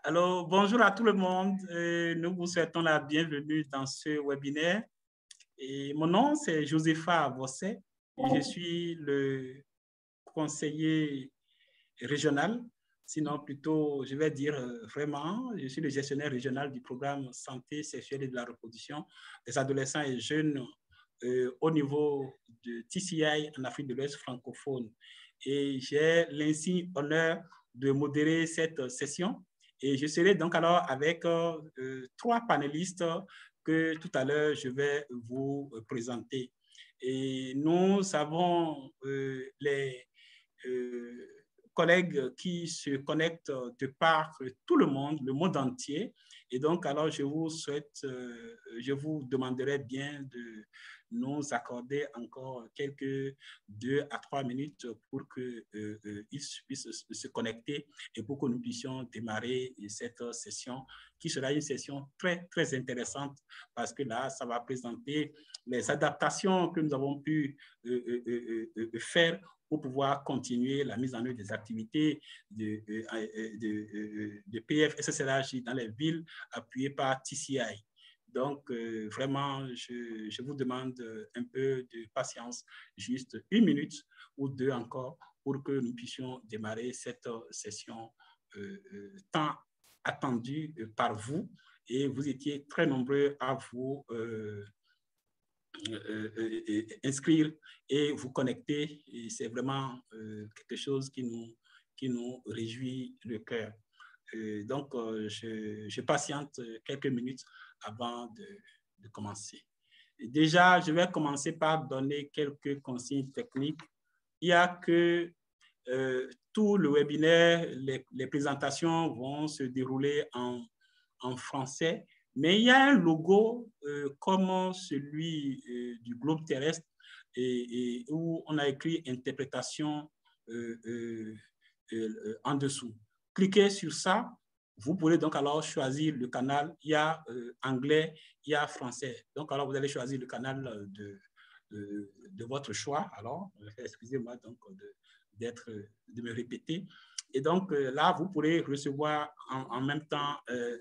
Alors, bonjour à tout le monde. Nous vous souhaitons la bienvenue dans ce webinaire. Et mon nom, c'est Josepha Bosset. Je suis le conseiller régional, sinon plutôt, je vais dire vraiment, je suis le gestionnaire régional du programme Santé sexuelle et de la reproduction des adolescents et jeunes au niveau de TCI en Afrique de l'Ouest francophone. Et j'ai l'insigne honneur de modérer cette session. Et je serai donc alors avec trois panélistes que tout à l'heure je vais vous présenter. Et nous avons les collègues qui se connectent de par tout le monde entier. Et donc, alors, je vous souhaite, je vous demanderai bien de nous accorder encore quelques 2 à 3 minutes pour qu'ils puissent se connecter et pour que nous puissions démarrer cette session qui sera une session très, très intéressante parce que là, ça va présenter les adaptations que nous avons pu faire pour pouvoir continuer la mise en œuvre des activités de PF-SSRH dans les villes appuyées par TCI. Donc, vraiment, je vous demande un peu de patience, juste 1 minute ou 2 encore, pour que nous puissions démarrer cette session tant attendue par vous. Et vous étiez très nombreux à vous inscrire et vous connecter. C'est vraiment quelque chose qui nous réjouit le cœur. Donc, je patiente quelques minutes avant de commencer. Et déjà, je vais commencer par donner quelques consignes techniques. Il y a que tout le webinaire, les présentations vont se dérouler en français. Mais il y a un logo comme celui du globe terrestre et où on a écrit interprétation en dessous. Cliquez sur ça. Vous pourrez donc alors choisir le canal. Il y a anglais, il y a français. Donc alors vous allez choisir le canal de votre choix. Alors, excusez-moi donc de me répéter. Et donc là, vous pourrez recevoir en même temps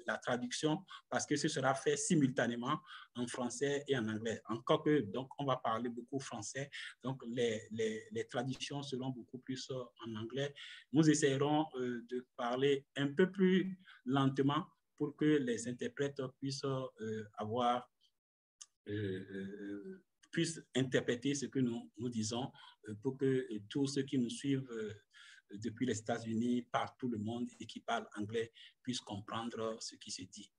la traduction parce que ce sera fait simultanément en français et en anglais. Encore que, donc, on va parler beaucoup français. Donc, les traductions seront beaucoup plus en anglais. Nous essayerons de parler un peu plus lentement pour que les interprètes puissent puissent interpréter ce que nous disons pour que tous ceux qui nous suivent depuis les États-Unis, par tout le monde et qui parlent anglais puissent comprendre ce qui se dit.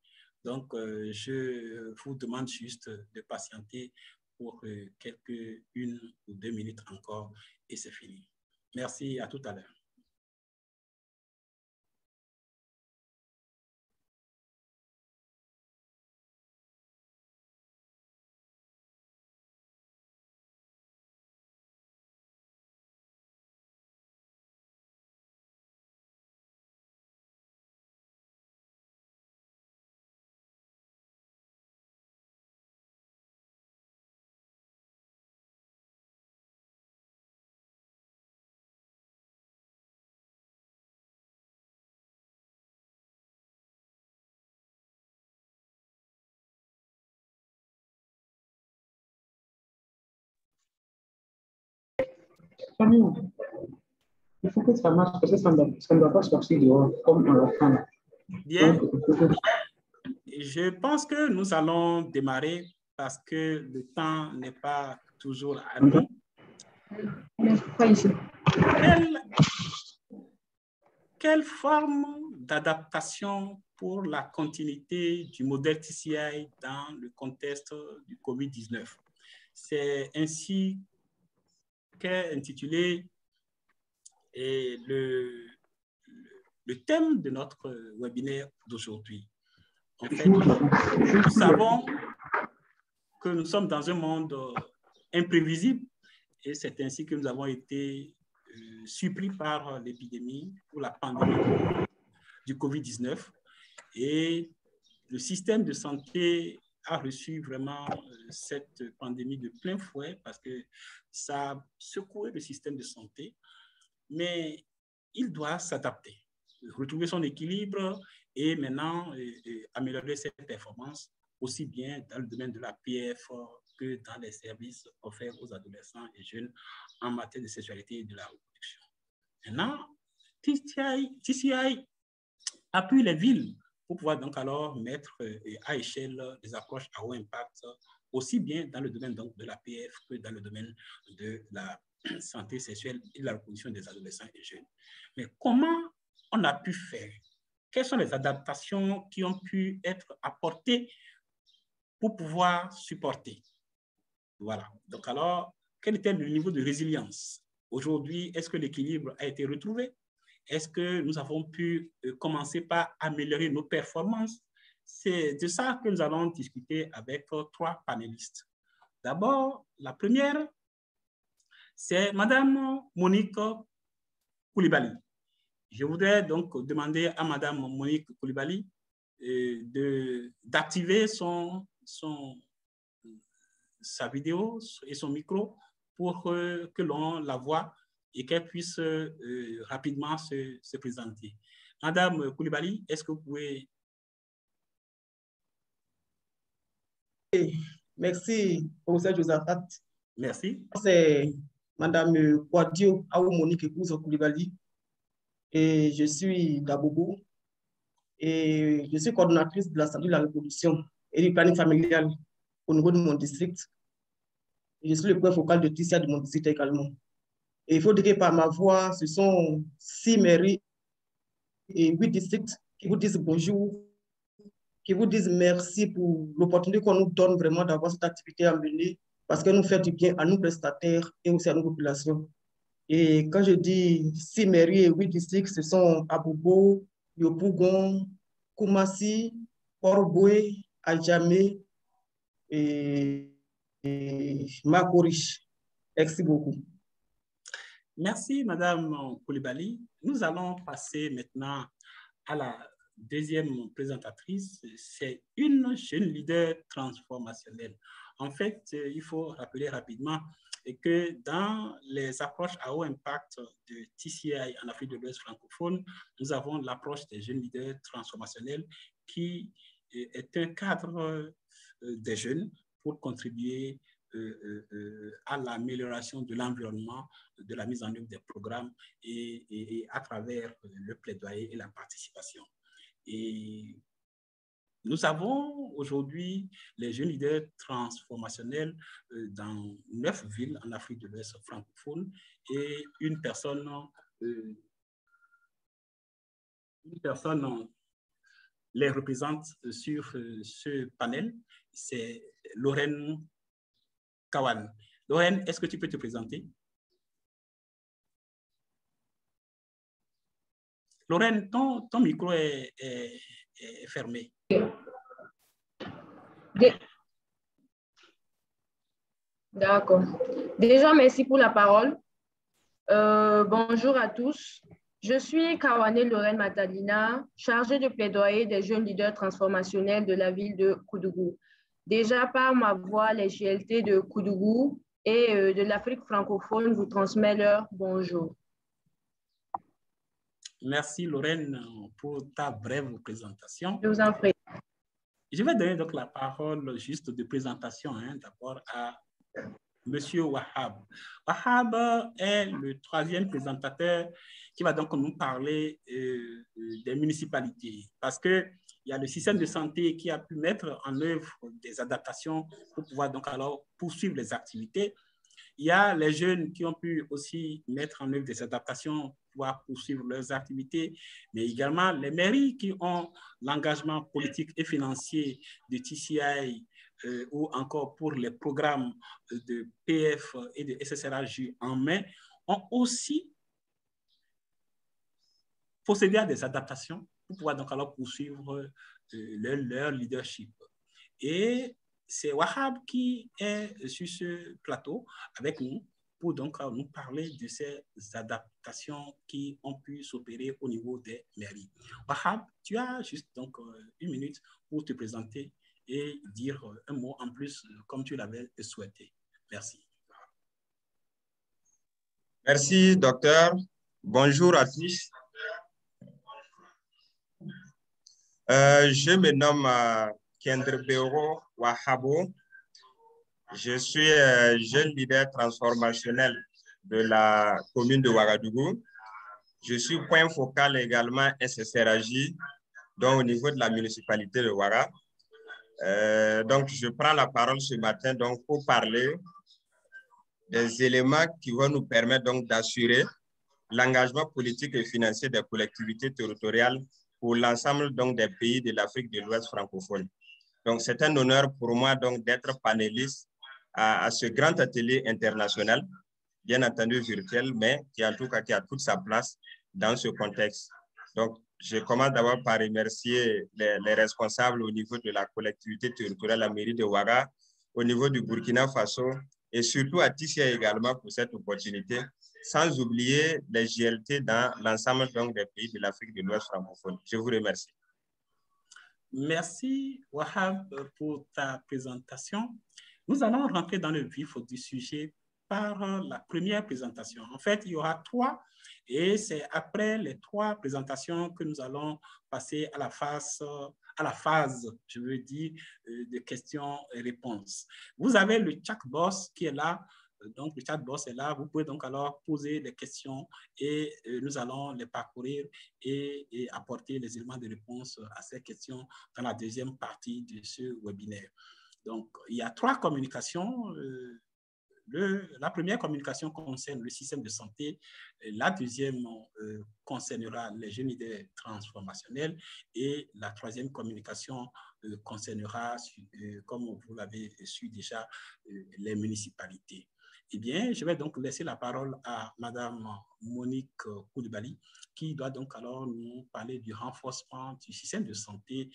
Donc, je vous demande juste de patienter pour quelques 1 ou 2 minutes encore et c'est fini. Merci, à tout à l'heure. Il faut que ça marche parce que ça ne doit pas sortir dehors comme on l'entend. Bien. je pense que nous allons démarrer parce que le temps n'est pas toujours à nous. Quelle forme d'adaptation pour la continuité du modèle TCI dans le contexte du COVID-19? C'est ainsi qu'est intitulé le thème de notre webinaire d'aujourd'hui. En fait, nous savons que nous sommes dans un monde imprévisible et c'est ainsi que nous avons été surpris par l'épidémie ou la pandémie du COVID-19 et le système de santé a reçu vraiment cette pandémie de plein fouet parce que ça a secoué le système de santé, mais il doit s'adapter, retrouver son équilibre et maintenant améliorer ses performances aussi bien dans le domaine de la PF que dans les services offerts aux adolescents et jeunes en matière de sexualité et de la reproduction. Maintenant, TCI appuie les villes pour pouvoir donc alors mettre à échelle des approches à haut impact, aussi bien dans le domaine donc de la PF que dans le domaine de la santé sexuelle et de la reproduction des adolescents et jeunes. Mais comment on a pu faire? Quelles sont les adaptations qui ont pu être apportées pour pouvoir supporter? Voilà. Donc alors, quel était le niveau de résilience? Aujourd'hui, est-ce que l'équilibre a été retrouvé? Est-ce que nous avons pu commencer par améliorer nos performances? C'est de ça que nous allons discuter avec trois panélistes. D'abord, la première, c'est Madame Monique Koulibaly. Je voudrais donc demander à Madame Monique Koulibaly d'activer sa vidéo et son micro pour que l'on la voie et qu'elle puisse rapidement se présenter. Madame Koulibaly, est-ce que vous pouvez... Merci, professeur Josaphat. Merci. C'est Madame Kouadio Aou Monique épouse Koulibaly et je suis d'Abobo et je suis coordonnatrice de la santé de la reproduction et du planning familial au niveau de mon district. Et je suis le point focal de TCI de mon district également. Et il faut dire que par ma voix, ce sont 6 mairies et 8 districts qui vous disent bonjour, qui vous disent merci pour l'opportunité qu'on nous donne vraiment d'avoir cette activité à mener parce qu'elle nous fait du bien à nos prestataires et aussi à nos populations. Et quand je dis 6 mairies et 8 districts, ce sont Abobo, Yopougon, Koumassi, Port-Boué, Adjamé et Makoriche. Merci beaucoup. Merci, Madame Koulibaly. Nous allons passer maintenant à la deuxième présentatrice. C'est une jeune leader transformationnelle. En fait, il faut rappeler rapidement que dans les approches à haut impact de TCI en Afrique de l'Ouest francophone, nous avons l'approche des jeunes leaders transformationnels qui est un cadre des jeunes pour contribuer à l'amélioration de l'environnement, de la mise en œuvre des programmes et à travers le plaidoyer et la participation. Et nous avons aujourd'hui les jeunes leaders transformationnels dans 9 villes en Afrique de l'Ouest francophone et une personne les représente sur ce panel, c'est Lorraine Kawan. Lorraine, est-ce que tu peux te présenter? Lorraine, ton micro est fermé. D'accord. Déjà, merci pour la parole. Bonjour à tous. Je suis Kawane Lorraine Matalina, chargée de plaidoyer des jeunes leaders transformationnels de la ville de Koudougou. Déjà, par ma voix, les JLT de Koudougou et de l'Afrique francophone vous transmettent leur bonjour. Merci Lorraine pour ta brève présentation. Je vous en prie. Je vais donner donc la parole juste de présentation d'abord à Monsieur Wahab. Wahab est le troisième présentateur qui va donc nous parler des municipalités parce que il y a le système de santé qui a pu mettre en œuvre des adaptations pour pouvoir donc alors poursuivre les activités. Il y a les jeunes qui ont pu aussi mettre en œuvre des adaptations pour pouvoir poursuivre leurs activités, mais également les mairies qui ont l'engagement politique et financier de TCI ou encore pour les programmes de PF et de SSRAJ en main, ont aussi procédé à des adaptations pour pouvoir donc alors poursuivre leur leadership. Et c'est Wahab qui est sur ce plateau avec nous pour donc nous parler de ces adaptations qui ont pu s'opérer au niveau des mairies. Wahab, tu as juste donc 1 minute pour te présenter et dire un mot en plus comme tu l'avais souhaité. Merci. Merci, docteur. Bonjour à tous. Je me nomme Kendrebero Wahabo. Je suis jeune leader transformationnel de la commune de Ouagadougou. Je suis point focal également SSRAJ, donc au niveau de la municipalité de Ouaga. Donc, je prends la parole ce matin donc, pour parler des éléments qui vont nous permettre donc d'assurer l'engagement politique et financier des collectivités territoriales pour l'ensemble donc des pays de l'Afrique de l'Ouest francophone. Donc, c'est un honneur pour moi donc d'être panéliste à ce grand atelier international, bien entendu virtuel, mais qui en tout cas qui a toute sa place dans ce contexte. Donc, je commence d'abord par remercier les responsables au niveau de la collectivité territoriale, la mairie de Ouaga, au niveau du Burkina Faso, et surtout à Tissia également pour cette opportunité, sans oublier les GLT dans l'ensemble des pays de l'Afrique de l'Ouest francophone. Je vous remercie. Merci, Wahab, pour ta présentation. Nous allons rentrer dans le vif du sujet par la première présentation. En fait, il y aura 3 et c'est après les 3 présentations que nous allons passer à la phase, je veux dire, de questions et réponses. Vous avez le chatbot qui est là. Donc, le chatbot est là. Vous pouvez donc alors poser des questions et nous allons les parcourir et apporter les éléments de réponse à ces questions dans la deuxième partie de ce webinaire. Donc, il y a 3 communications. La première communication concerne le système de santé, la deuxième concernera les jeunes leaders transformationnels et la troisième communication concernera, comme vous l'avez su déjà, les municipalités. Eh bien, je vais donc laisser la parole à Madame Monique Koulibaly, qui doit donc alors nous parler du renforcement du système de santé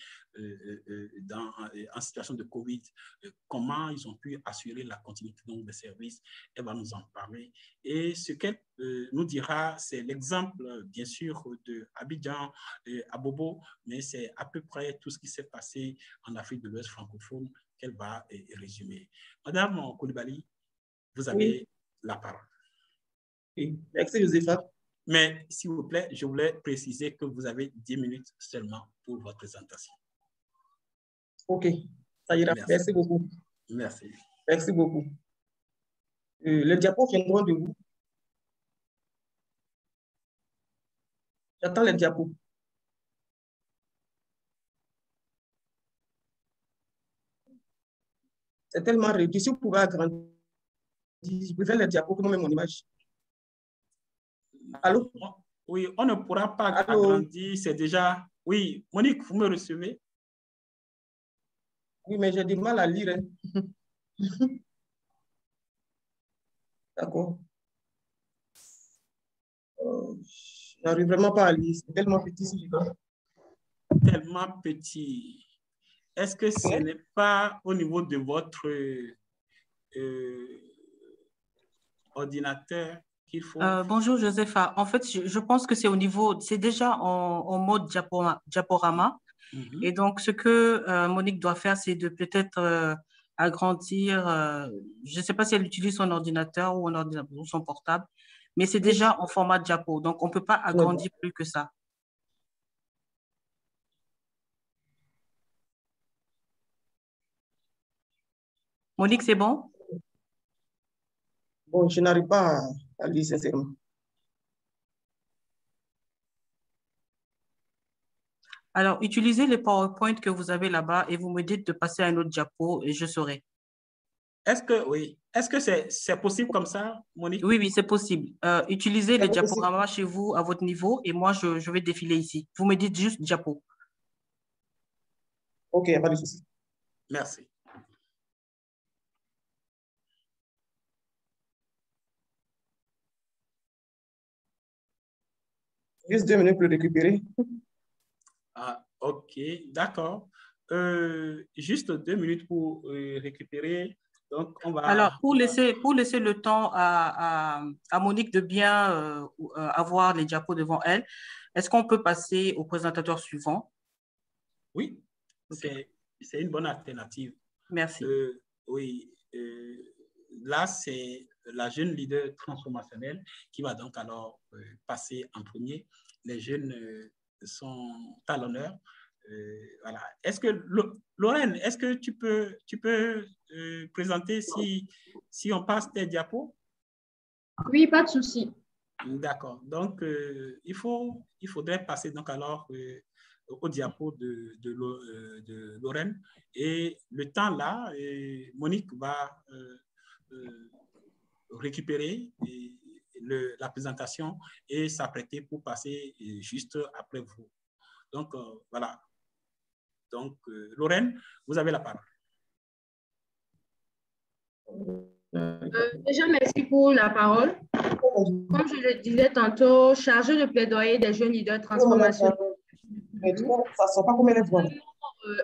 en situation de Covid, comment ils ont pu assurer la continuité donc, des services. Elle va nous en parler. Et ce qu'elle nous dira, c'est l'exemple, bien sûr, de Abidjan et Abobo, mais c'est à peu près tout ce qui s'est passé en Afrique de l'Ouest francophone qu'elle va résumer. Madame Koulibaly, vous avez la parole. Oui. Merci, Josepha. Mais s'il vous plaît, je voulais préciser que vous avez 10 minutes seulement pour votre présentation. OK, ça ira. Merci beaucoup. Merci. Merci beaucoup. Les diapos viendront de vous. J'attends les diapos. C'est tellement réduit. Si vous pouvez agrandir, je préfère les diapos que moi-même mon image. Allô? Oui, on ne pourra pas agrandir, c'est déjà... Oui, Monique, vous me recevez? Oui, mais j'ai du mal à lire. Hein. D'accord. Je n'arrive vraiment pas à lire. C'est tellement petit, si je dois. Tellement petit. Est-ce que ce n'est pas au niveau de votre ordinateur qu'il faut... Bonjour, Josepha. En fait, je pense que c'est au niveau... C'est déjà en mode diaporama. Et donc, ce que Monique doit faire, c'est de peut-être agrandir... je ne sais pas si elle utilise son ordinateur ou son portable, mais c'est déjà en format diapo. Donc, on ne peut pas agrandir plus que ça. Monique, c'est bon? Bon, je n'arrive pas à lire sincèrement. Alors, utilisez les PowerPoint que vous avez là-bas et vous me dites de passer à un autre diapo et je saurai. Est-ce que c'est possible comme ça, Monique? Oui, c'est possible. Utilisez les diaporamas chez vous à votre niveau et moi, je vais défiler ici. Vous me dites juste diapo. OK, pas de souci. Merci. Juste 2 minutes pour le récupérer. Ah, OK, d'accord. Juste 2 minutes pour récupérer. Donc, on va... Alors, pour laisser le temps à Monique de bien avoir les diapos devant elle, est-ce qu'on peut passer au présentateur suivant? Oui, okay. C'est une bonne alternative. Merci. Oui, là, c'est la jeune leader transformationnelle qui va donc alors passer en premier. Les jeunes sont à l'honneur. Voilà. Est-ce que, Lorraine, est-ce que tu peux présenter si on passe tes diapos? Oui, pas de souci. D'accord. Donc, il faudrait passer donc alors au diapo de Lorraine. Et le temps là, Monique va récupérer la présentation et s'apprêter pour passer juste après vous. Donc, voilà. Donc, Lorraine, vous avez la parole. Déjà, merci pour la parole. Comme je le disais tantôt, chargée de plaidoyer des jeunes leaders transformationnels. Ça sort pas comme elle est vraiment.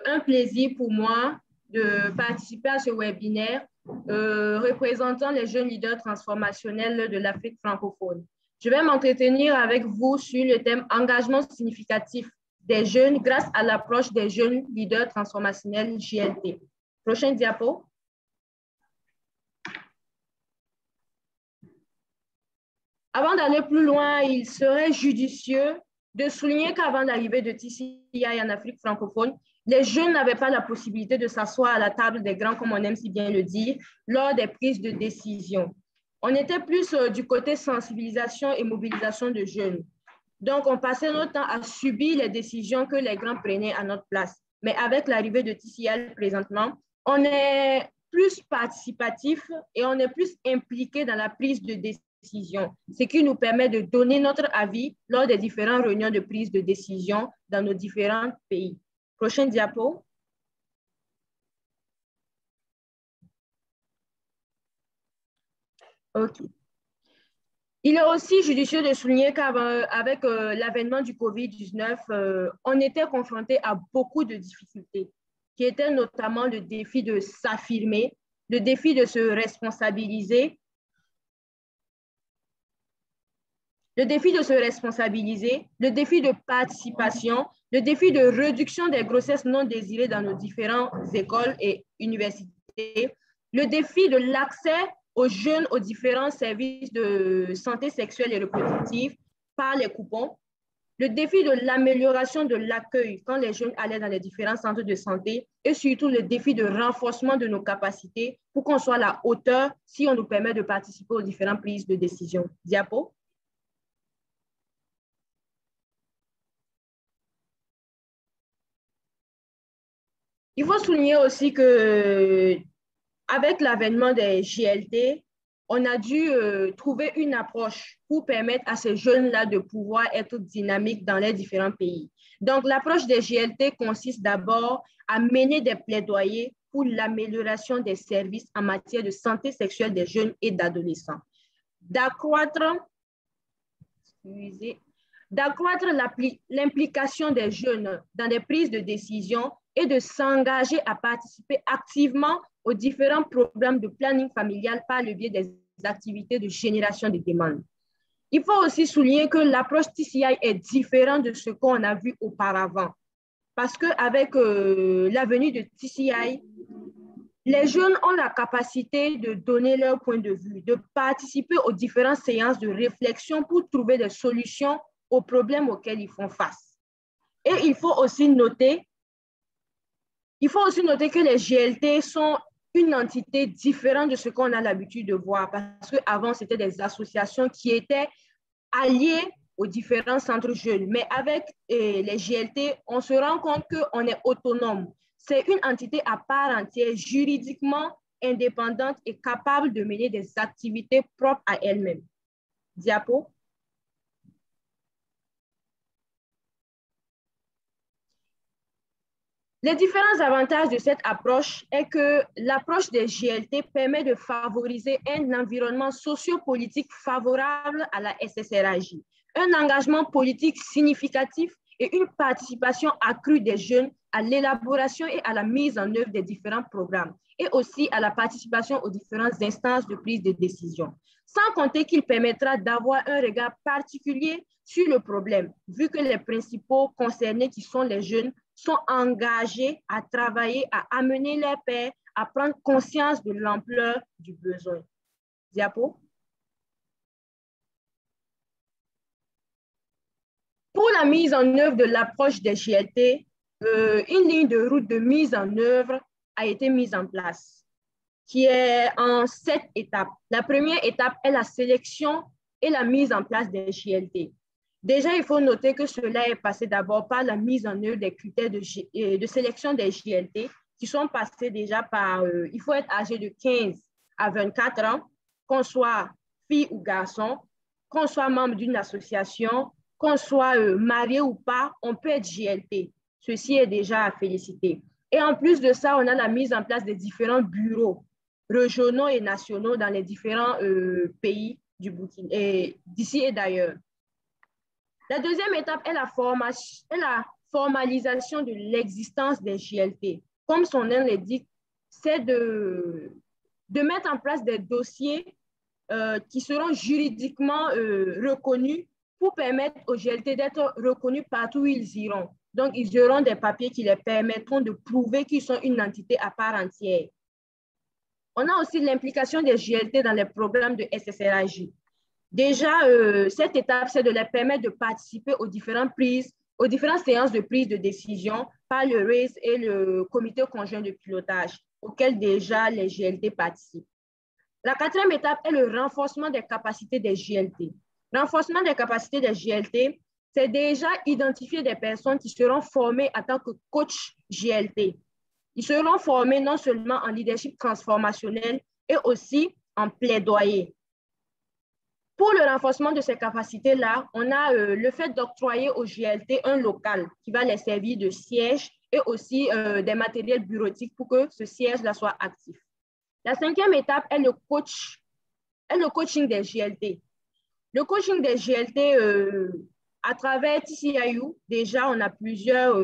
Un plaisir pour moi de participer à ce webinaire représentant les jeunes leaders transformationnels de l'Afrique francophone. Je vais m'entretenir avec vous sur le thème engagement significatif des jeunes grâce à l'approche des jeunes leaders transformationnels JLT. Prochaine diapo. Avant d'aller plus loin, il serait judicieux de souligner qu'avant l'arrivée de TCI en Afrique francophone, les jeunes n'avaient pas la possibilité de s'asseoir à la table des grands, comme on aime si bien le dire, lors des prises de décision. On était plus du côté sensibilisation et mobilisation de jeunes. Donc, on passait notre temps à subir les décisions que les grands prenaient à notre place. Mais avec l'arrivée de TCI présentement, on est plus participatif et on est plus impliqué dans la prise de décision, ce qui nous permet de donner notre avis lors des différentes réunions de prise de décision dans nos différents pays. Prochaine diapo. OK. Il est aussi judicieux de souligner qu'avec l'avènement du COVID-19, on était confronté à beaucoup de difficultés, qui étaient notamment le défi de s'affirmer, le défi de se responsabiliser, le défi de participation, le défi de réduction des grossesses non désirées dans nos différentes écoles et universités, le défi de l'accès aux jeunes aux différents services de santé sexuelle et reproductive par les coupons, le défi de l'amélioration de l'accueil quand les jeunes allaient dans les différents centres de santé et surtout le défi de renforcement de nos capacités pour qu'on soit à la hauteur si on nous permet de participer aux différentes prises de décision. Diapo. Il faut souligner aussi que avec l'avènement des JLT, on a dû trouver une approche pour permettre à ces jeunes-là de pouvoir être dynamiques dans les différents pays. Donc, l'approche des JLT consiste d'abord à mener des plaidoyers pour l'amélioration des services en matière de santé sexuelle des jeunes et d'adolescents, d'accroître l'implication des jeunes dans des prises de décision et de s'engager à participer activement aux différents programmes de planning familial par le biais des activités de génération de demandes. Il faut aussi souligner que l'approche TCI est différente de ce qu'on a vu auparavant. Parce qu'avec la venue de TCI, les jeunes ont la capacité de donner leur point de vue, de participer aux différentes séances de réflexion pour trouver des solutions aux problèmes auxquels ils font face. Et il faut aussi noter que les GLT sont une entité différente de ce qu'on a l'habitude de voir parce qu'avant, c'était des associations qui étaient alliées aux différents centres jeunes. Mais avec les GLT, on se rend compte qu'on est autonome. C'est une entité à part entière, juridiquement indépendante et capable de mener des activités propres à elle-même. Diapo. Les différents avantages de cette approche est que l'approche des GLT permet de favoriser un environnement sociopolitique favorable à la SSRAJ, un engagement politique significatif et une participation accrue des jeunes à l'élaboration et à la mise en œuvre des différents programmes et aussi à la participation aux différentes instances de prise de décision. Sans compter qu'il permettra d'avoir un regard particulier sur le problème, vu que les principaux concernés qui sont les jeunes sont engagés à travailler, à amener les pairs, à prendre conscience de l'ampleur du besoin. Diapo. Pour la mise en œuvre de l'approche des GLT, une ligne de route de mise en œuvre a été mise en place, qui est en 7 étapes. La première étape est la sélection et la mise en place des GLT. Déjà, il faut noter que cela est passé d'abord par la mise en œuvre des critères de sélection des GLT qui sont passés déjà par, il faut être âgé de 15 à 24 ans, qu'on soit fille ou garçon, qu'on soit membre d'une association, qu'on soit marié ou pas, on peut être GLT. Ceci est déjà à féliciter. Et en plus de ça, on a la mise en place des différents bureaux régionaux et nationaux dans les différents pays du Burkina, d'ici et d'ailleurs. La deuxième étape est la formalisation de l'existence des GLT. Comme son nom l'indique, c'est de mettre en place des dossiers qui seront juridiquement reconnus pour permettre aux GLT d'être reconnus partout où ils iront. Donc, ils auront des papiers qui les permettront de prouver qu'ils sont une entité à part entière. On a aussi l'implication des GLT dans les programmes de SSRAJ. Déjà, cette étape, c'est de les permettre de participer aux différentes séances de prise de décision par le RAISE et le comité conjoint de pilotage, auquel déjà les GLT participent. La quatrième étape est le renforcement des capacités des GLT. Renforcement des capacités des GLT, c'est déjà identifier des personnes qui seront formées en tant que coach GLT. Ils seront formés non seulement en leadership transformationnel et aussi en plaidoyer. Pour le renforcement de ces capacités-là, on a le fait d'octroyer aux GLT un local qui va les servir de siège et aussi des matériels bureautiques pour que ce siège-là soit actif. La cinquième étape est le coaching des GLT. Le coaching des GLT, à travers TCIU, déjà, on a plusieurs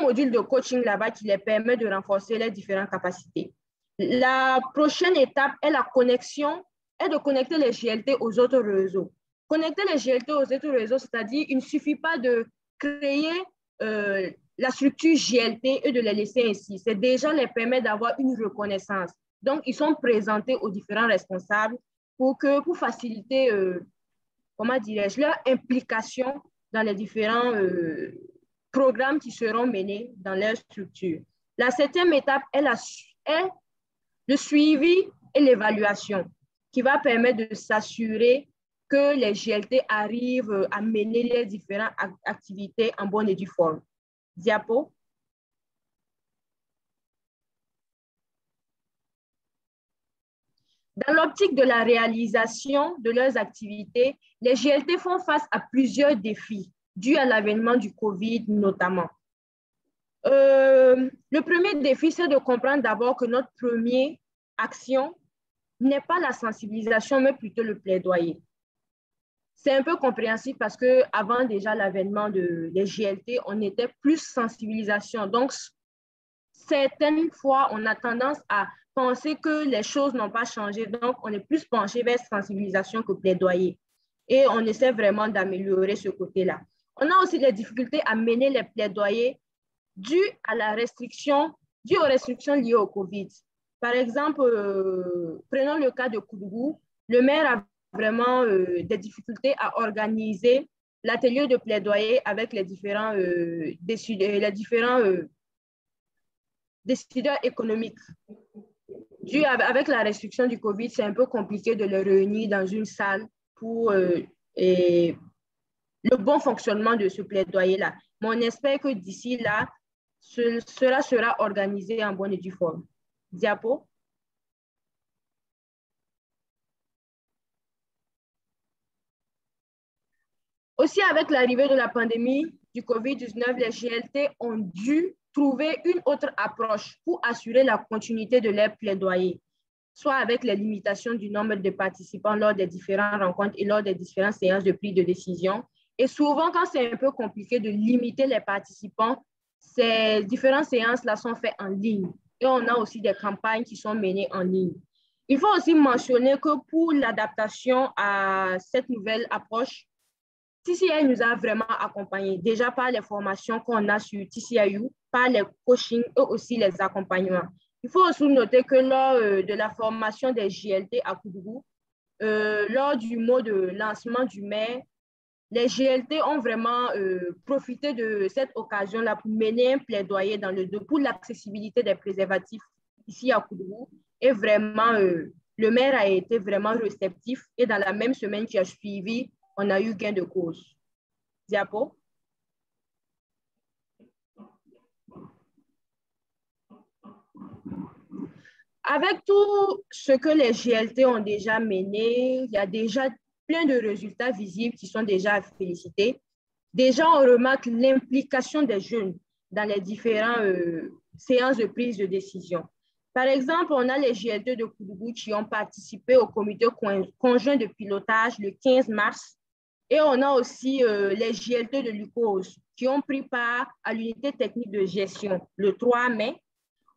modules de coaching là-bas qui les permettent de renforcer les différentes capacités. La prochaine étape est la connexion et de connecter les GLT aux autres réseaux. Connecter les GLT aux autres réseaux, c'est-à-dire il ne suffit pas de créer la structure GLT et de les laisser ainsi. C'est déjà les permettre d'avoir une reconnaissance. Donc, ils sont présentés aux différents responsables pour faciliter, comment dirais-je, leur implication dans les différents programmes qui seront menés dans leur structure. La septième étape est le suivi et l'évaluation, qui va permettre de s'assurer que les GLT arrivent à mener les différentes activités en bonne et due forme. Diapo. Dans l'optique de la réalisation de leurs activités, les GLT font face à plusieurs défis dus à l'avènement du COVID notamment. Le premier défi, c'est de comprendre d'abord que notre première action n'est pas la sensibilisation, mais plutôt le plaidoyer. C'est un peu compréhensible parce qu'avant déjà l'avènement des GLT, on était plus sensibilisation. Donc, certaines fois, on a tendance à penser que les choses n'ont pas changé. Donc, on est plus penché vers sensibilisation que plaidoyer. Et on essaie vraiment d'améliorer ce côté-là. On a aussi des difficultés à mener les plaidoyers dues aux restrictions liées au COVID. Par exemple, prenons le cas de Koudougou. Le maire a vraiment des difficultés à organiser l'atelier de plaidoyer avec les différents décideurs économiques. Avec la restriction du COVID, c'est un peu compliqué de les réunir dans une salle pour le bon fonctionnement de ce plaidoyer-là. Mais on espère que d'ici là, cela sera organisé en bonne et due forme. Diapo. Aussi, avec l'arrivée de la pandémie du COVID-19, les GLT ont dû trouver une autre approche pour assurer la continuité de leur plaidoyer, soit avec les limitations du nombre de participants lors des différentes rencontres et lors des différentes séances de prise de décision. Et souvent, quand c'est un peu compliqué de limiter les participants, ces différentes séances-là sont faites en ligne. Et on a aussi des campagnes qui sont menées en ligne. Il faut aussi mentionner que pour l'adaptation à cette nouvelle approche, TCI nous a vraiment accompagnés, déjà par les formations qu'on a sur TCIU, par les coachings et aussi les accompagnements. Il faut aussi noter que lors de la formation des JLT à Koudougou, lors du mot de lancement du maire, les GLT ont vraiment profité de cette occasion-là pour mener un plaidoyer dans le dos pour l'accessibilité des préservatifs ici à Koudougou. Et vraiment, le maire a été vraiment réceptif et dans la même semaine qui a suivi, on a eu gain de cause. Diapo. Avec tout ce que les GLT ont déjà mené, il y a déjà plein de résultats visibles qui sont déjà à féliciter. Déjà, on remarque l'implication des jeunes dans les différentes séances de prise de décision. Par exemple, on a les GLT de Koudougou qui ont participé au comité conjoint de pilotage le 15 mars. Et on a aussi les GLT de l'UCOS qui ont pris part à l'unité technique de gestion le 3 mai.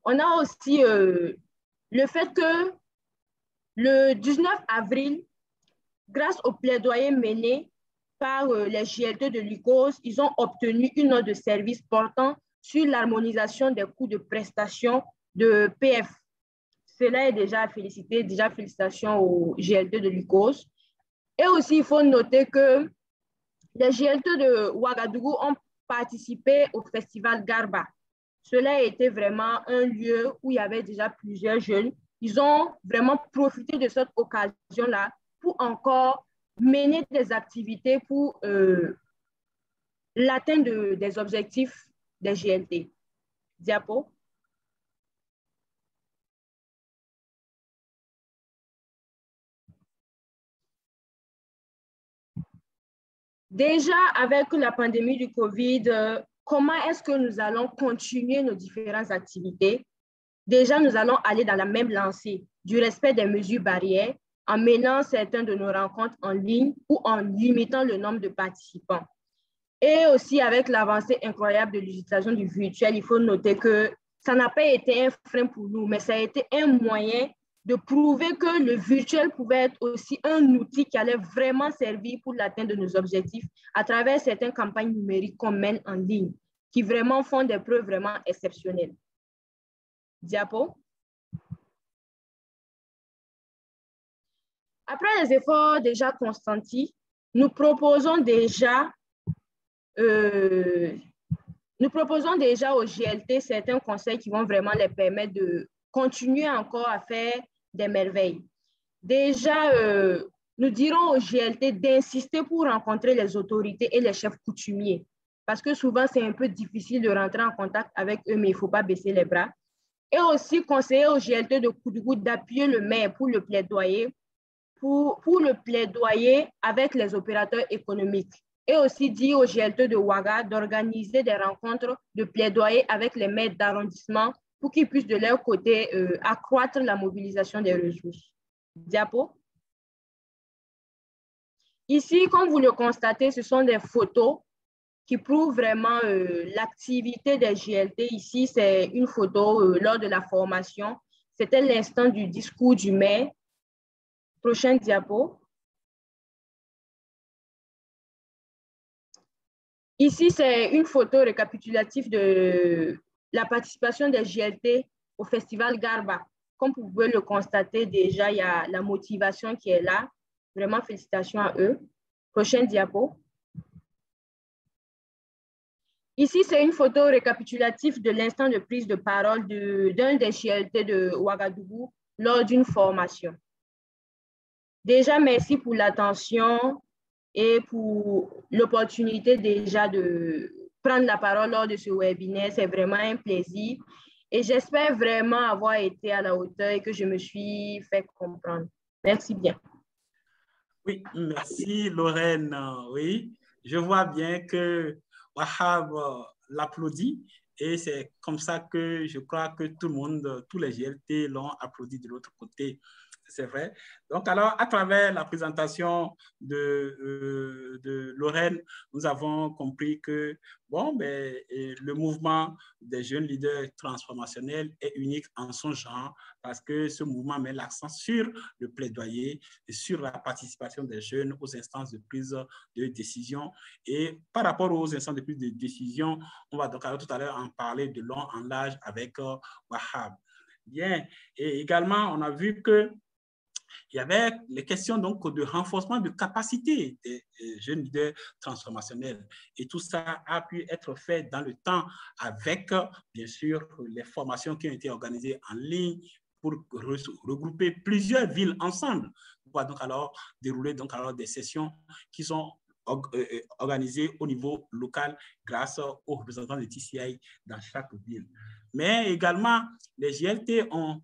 On a aussi le fait que le 19 avril, grâce au plaidoyer mené par les GLT de l'UCOS, ils ont obtenu une note de service portant sur l'harmonisation des coûts de prestation de PF. Cela est déjà félicité, déjà félicitations aux GLT de l'UCOS. Et aussi, il faut noter que les GLT de Ouagadougou ont participé au festival Garba. Cela a été vraiment un lieu où il y avait déjà plusieurs jeunes. Ils ont vraiment profité de cette occasion-là pour encore mener des activités pour l'atteinte des objectifs des GLT. Diapo. Déjà, avec la pandémie du COVID, comment est-ce que nous allons continuer nos différentes activités? Déjà, nous allons aller dans la même lancée du respect des mesures barrières en menant certaines de nos rencontres en ligne ou en limitant le nombre de participants. Et aussi, avec l'avancée incroyable de l'utilisation du virtuel, il faut noter que ça n'a pas été un frein pour nous, mais ça a été un moyen de prouver que le virtuel pouvait être aussi un outil qui allait vraiment servir pour l'atteinte de nos objectifs à travers certaines campagnes numériques qu'on mène en ligne, qui vraiment font des preuves vraiment exceptionnelles. Diapo. Après les efforts déjà consentis, nous proposons déjà aux GLT certains conseils qui vont vraiment les permettre de continuer encore à faire des merveilles. Déjà, nous dirons aux GLT d'insister pour rencontrer les autorités et les chefs coutumiers, parce que souvent, c'est un peu difficile de rentrer en contact avec eux, mais il ne faut pas baisser les bras. Et aussi conseiller aux GLT de Koudougou d'appuyer le maire pour le plaidoyer, pour le plaidoyer avec les opérateurs économiques. Et aussi dire aux GLT de Ouaga d'organiser des rencontres de plaidoyer avec les maires d'arrondissement pour qu'ils puissent de leur côté accroître la mobilisation des ressources. Diapo. Ici, comme vous le constatez, ce sont des photos qui prouvent vraiment l'activité des GLT. Ici, c'est une photo lors de la formation. C'était l'instant du discours du maire. Prochaine diapo. Ici, c'est une photo récapitulative de la participation des GLT au festival Garba. Comme vous pouvez le constater, déjà, il y a la motivation qui est là. Vraiment, félicitations à eux. Prochaine diapo. Ici, c'est une photo récapitulative de l'instant de prise de parole d'un des GLT de Ouagadougou lors d'une formation. Déjà, merci pour l'attention et pour l'opportunité déjà de prendre la parole lors de ce webinaire. C'est vraiment un plaisir. Et j'espère vraiment avoir été à la hauteur et que je me suis fait comprendre. Merci bien. Oui, merci Lorraine. Oui, je vois bien que Wahab l'applaudit et c'est comme ça que je crois que tout le monde, tous les GLT l'ont applaudi de l'autre côté. C'est vrai. Donc, alors, à travers la présentation de Lorraine, nous avons compris que, bon, ben, le mouvement des jeunes leaders transformationnels est unique en son genre parce que ce mouvement met l'accent sur le plaidoyer et sur la participation des jeunes aux instances de prise de décision. Et par rapport aux instances de prise de décision, on va donc alors tout à l'heure en parler de long en large avec Wahab. Bien. Et également, on a vu que il y avait les questions donc de renforcement de capacité des jeunes leaders transformationnels. Et tout ça a pu être fait dans le temps avec, bien sûr, les formations qui ont été organisées en ligne pour regrouper plusieurs villes ensemble. On va donc alors dérouler donc alors des sessions qui sont organisées au niveau local grâce aux représentants de TCI dans chaque ville. Mais également, les GLT ont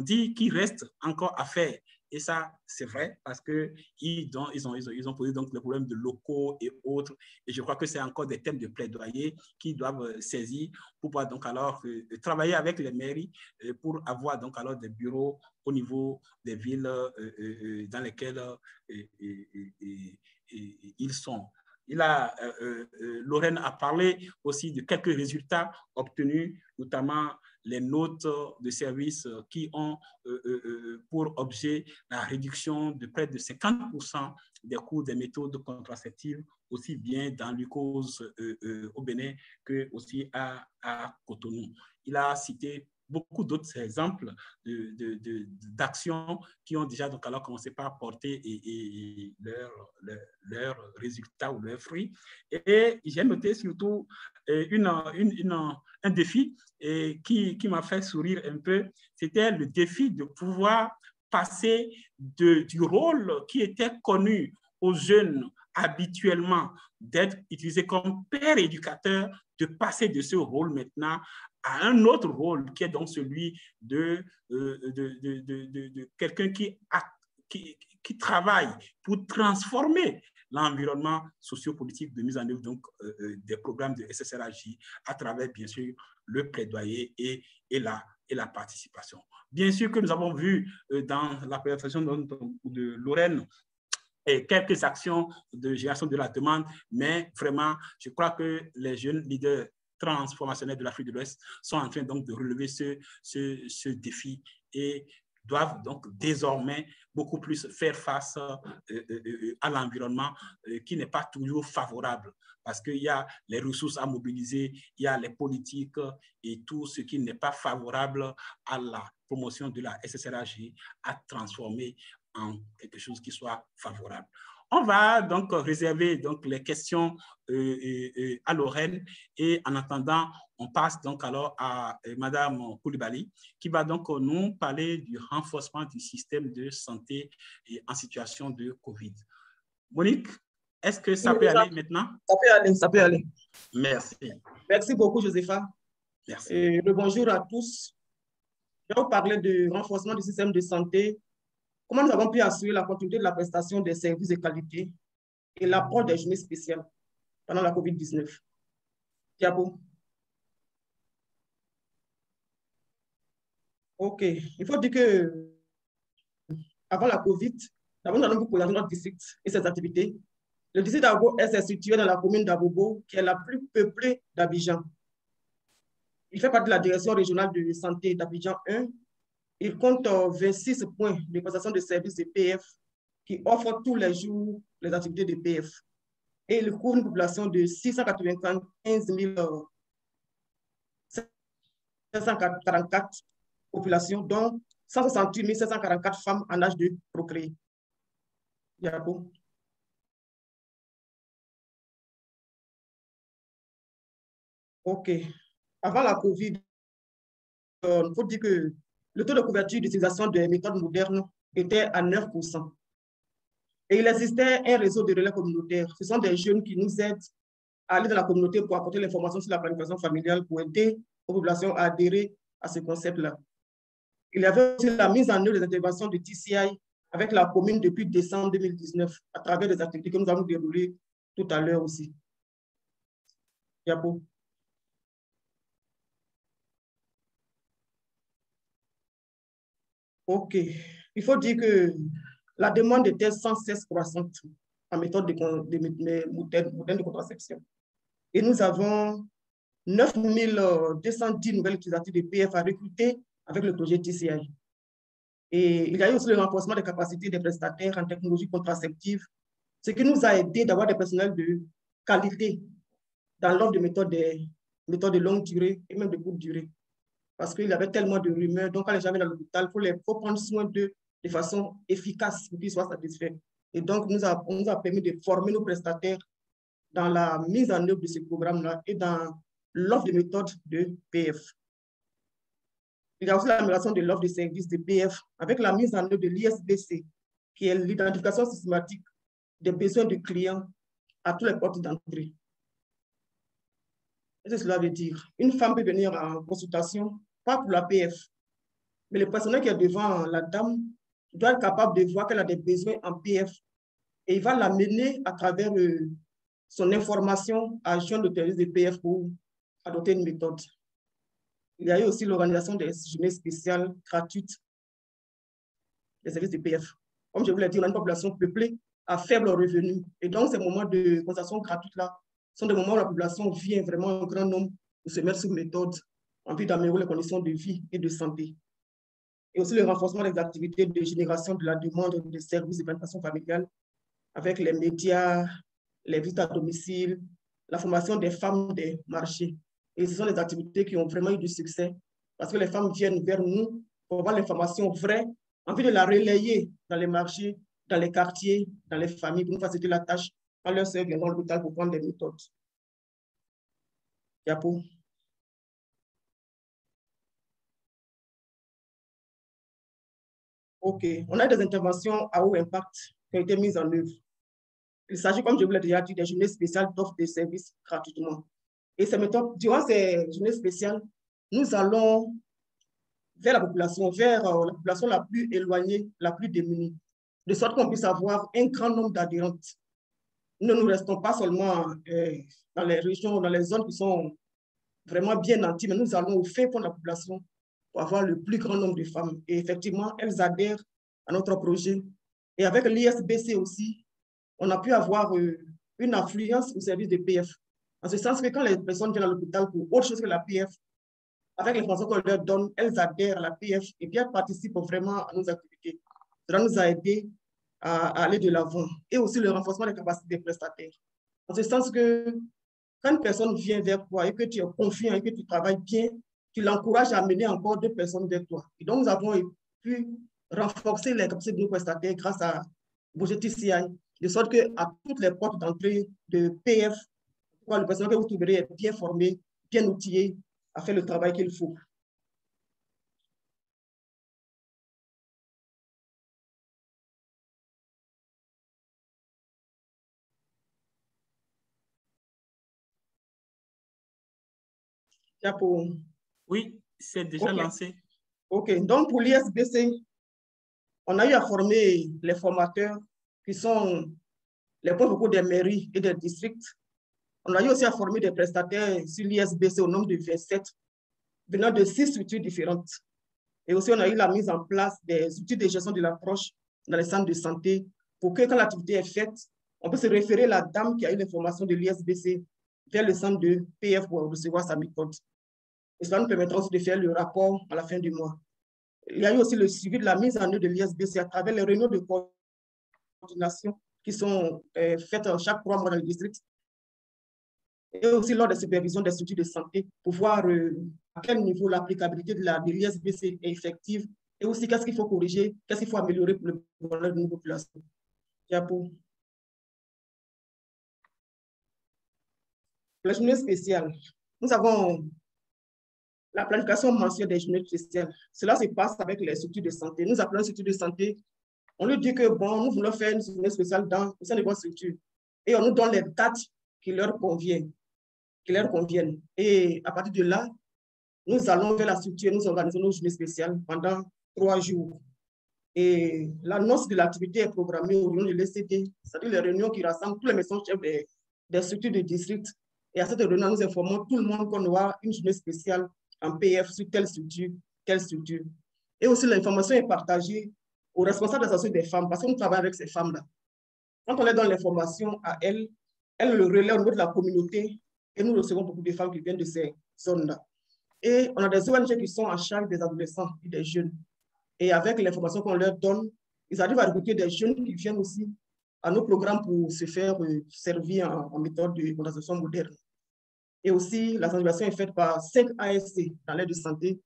dit qu'il reste encore à faire. Et ça, c'est vrai parce qu'ils ont posé donc le problème de locaux et autres. Et je crois que c'est encore des thèmes de plaidoyer qui doivent saisir pour pouvoir donc alors travailler avec les mairies pour avoir donc alors des bureaux au niveau des villes dans lesquelles ils sont. Lorraine a parlé aussi de quelques résultats obtenus, notamment les notes de service qui ont pour objet la réduction de près de 50% des coûts des méthodes contraceptives, aussi bien dans l'UCOS au Bénin que aussi à Cotonou. Il a cité beaucoup d'autres exemples d'actions qui ont déjà donc alors commencé par porter leurs résultats ou leurs fruits. Et j'ai noté surtout un défi qui m'a fait sourire un peu, c'était le défi de pouvoir passer du rôle qui était connu aux jeunes habituellement d'être utilisé comme père éducateur, de passer de ce rôle maintenant à un autre rôle qui est donc celui de quelqu'un qui travaille pour transformer l'environnement sociopolitique de mise en œuvre donc, des programmes de SSRAJ à travers, bien sûr, le plaidoyer et la participation. Bien sûr que nous avons vu dans la présentation de Lorraine et quelques actions de génération de la demande, mais vraiment, je crois que les jeunes leaders transformationnels de l'Afrique de l'Ouest sont en train donc de relever ce défi et doivent donc désormais beaucoup plus faire face à l'environnement qui n'est pas toujours favorable parce qu'il y a les ressources à mobiliser, il y a les politiques et tout ce qui n'est pas favorable à la promotion de la SSRAJ à transformer en quelque chose qui soit favorable. On va donc réserver donc les questions à Lorraine et en attendant, on passe donc alors à Madame Koulibaly qui va donc nous parler du renforcement du système de santé en situation de Covid. Monique, est-ce que ça peut aller maintenant? Ça peut aller, ça peut aller. Merci. Merci beaucoup, Josépha. Merci. Bonjour à tous. Je vais vous parler du renforcement du système de santé. Comment nous avons pu assurer la continuité de la prestation des services de qualité et l'approche des journées spéciales pendant la COVID-19. Diabo. OK. Il faut dire que avant la COVID, nous allons vous présenter notre district et ses activités. Le district d'Abo est situé dans la commune d'Abobo, qui est la plus peuplée d'Abidjan. Il fait partie de la direction régionale de santé d'Abidjan 1. Il compte 26 points de prestation de services de PF qui offrent tous les jours les activités de PF. Et il couvre une population de 695 744 populations, dont 168 744 femmes en âge de procréer. Diabo. OK. Avant la COVID, il faut dire que le taux de couverture d'utilisation des méthodes modernes était à 9%. Et il existait un réseau de relais communautaires. Ce sont des jeunes qui nous aident à aller dans la communauté pour apporter l'information sur la planification familiale, pour aider les populations à adhérer à ce concept-là. Il y avait aussi la mise en œuvre des interventions de TCI avec la commune depuis décembre 2019, à travers des activités que nous avons déroulées tout à l'heure aussi. Diapo. OK. Il faut dire que la demande était sans cesse croissante en méthode moderne de contraception. Et nous avons 9210 nouvelles utilisatrices de PF à recruter avec le projet TCI. Et il y a eu aussi le renforcement des capacités des prestataires en technologie contraceptive, ce qui nous a aidé d'avoir des personnels de qualité dans l'offre de méthodes de longue durée et même de courte durée. Parce qu'il y avait tellement de rumeurs, donc quand les gens viennent dans l'hôpital, il faut prendre soin d'eux de façon efficace pour qu'ils soient satisfaits. Et donc, on nous a permis de former nos prestataires dans la mise en œuvre de ce programme-là et dans l'offre de méthodes de PF. Il y a aussi l'amélioration de l'offre de services de PF avec la mise en œuvre de l'ISBC, qui est l'identification systématique des besoins du client à tous les portes d'entrée. Qu'est-ce que cela veut dire? Une femme peut venir en consultation, pas pour la PF, mais le personnel qui est devant la dame doit être capable de voir qu'elle a des besoins en PF et il va l'amener à travers son information à joindre le service de PF pour adopter une méthode. Il y a eu aussi l'organisation des journées spéciales gratuites des services de PF. Comme je vous l'ai dit, on a une population peuplée à faible revenu. Et donc, ces moments de consultation gratuite-là sont des moments où la population vient vraiment en grand nombre pour se mettre sur méthode en vue d'améliorer les conditions de vie et de santé. Et aussi le renforcement des activités de génération de la demande des services de planification familiale avec les médias, les visites à domicile, la formation des femmes des marchés. Et ce sont des activités qui ont vraiment eu du succès parce que les femmes viennent vers nous pour avoir l'information vraie, en vue de la relayer dans les marchés, dans les quartiers, dans les familles, pour nous faciliter la tâche quand leurs sœurs viendront à l'hôpital pour prendre des méthodes. Diapo. OK. On a des interventions à haut impact qui ont été mises en œuvre. Il s'agit, comme je vous l'ai déjà dit, des journées spéciales d'offres de services gratuitement. Et ces méthodes, durant ces journées spéciales, nous allons vers la population la plus éloignée, la plus démunie, de sorte qu'on puisse avoir un grand nombre d'adhérentes. Nous ne restons pas seulement dans les régions, dans les zones qui sont vraiment bien nanties, mais nous allons au fin fond de la population pour avoir le plus grand nombre de femmes. Et effectivement, elles adhèrent à notre projet. Et avec l'ISBC aussi, on a pu avoir une affluence au service de PF. En ce sens que quand les personnes viennent à l'hôpital pour autre chose que la PF, avec l'information qu'on leur donne, elles adhèrent à la PF et bien participent vraiment à nos activités. Cela nous a aidé à aller de l'avant. Et aussi le renforcement des capacités des prestataires. En ce sens que quand une personne vient vers toi et que tu es confiant et que tu travailles bien, tu l'encourages à amener encore deux personnes vers toi. Et donc, nous avons pu renforcer les capacités de nos prestataires grâce à projet TCI, de sorte qu'à toutes les portes d'entrée de PF, le personnel que vous trouverez est bien formé, bien outillé à faire le travail qu'il faut. Pour... Oui, c'est déjà lancé. OK. Donc, pour l'ISBC, on a eu à former les formateurs qui sont les points focaux des mairies et des districts. On a eu aussi à former des prestataires sur l'ISBC au nombre de 27, venant de 6 structures différentes. Et aussi, on a eu la mise en place des outils de gestion de l'approche dans les centres de santé pour que, quand l'activité est faite, on peut se référer à la dame qui a eu l'information de l'ISBC vers le centre de PF pour recevoir sa méthode. Et cela nous permettra aussi de faire le rapport à la fin du mois. Il y a eu aussi le suivi de la mise en œuvre de l'ISBC à travers les réunions de coordination qui sont faites chaque 3 mois dans le district. Et aussi lors des supervisions des structures de santé pour voir à quel niveau l'applicabilité de l'ISBC est effective et aussi qu'est-ce qu'il faut corriger, qu'est-ce qu'il faut améliorer pour le bonheur de nos populations. Diapo. La journée spéciale. Nous avons la planification mensuelle des journées spéciales. Cela se passe avec les structures de santé. Nous appelons les structures de santé On lui dit que, bon, nous voulons faire une journée spéciale dans de votre structure. Et on nous donne les dates qui leur conviennent. Et à partir de là, nous allons vers la structure, nous organisons nos journées spéciales pendant 3 jours. Et l'annonce de l'activité est programmée au réunion de l'ECD, c'est-à-dire les réunions qui rassemblent tous les médecins chefs des structures de district. Et à cette réunion, nous informons tout le monde qu'on aura une journée spéciale en PF sur telle structure, telle structure. Et aussi, l'information est partagée aux responsables des associations des femmes, parce qu'on travaille avec ces femmes-là. Quand on leur donne l'information à elles, elles le relaient au niveau de la communauté, et nous recevons beaucoup de femmes qui viennent de ces zones-là. Et on a des ONG qui sont en charge des adolescents et des jeunes. Et avec l'information qu'on leur donne, ils arrivent à recruter des jeunes qui viennent aussi à nos programmes pour se faire servir en méthode de condensation moderne. Et aussi, la sensibilisation est faite par 5 ASC dans l'aide de santé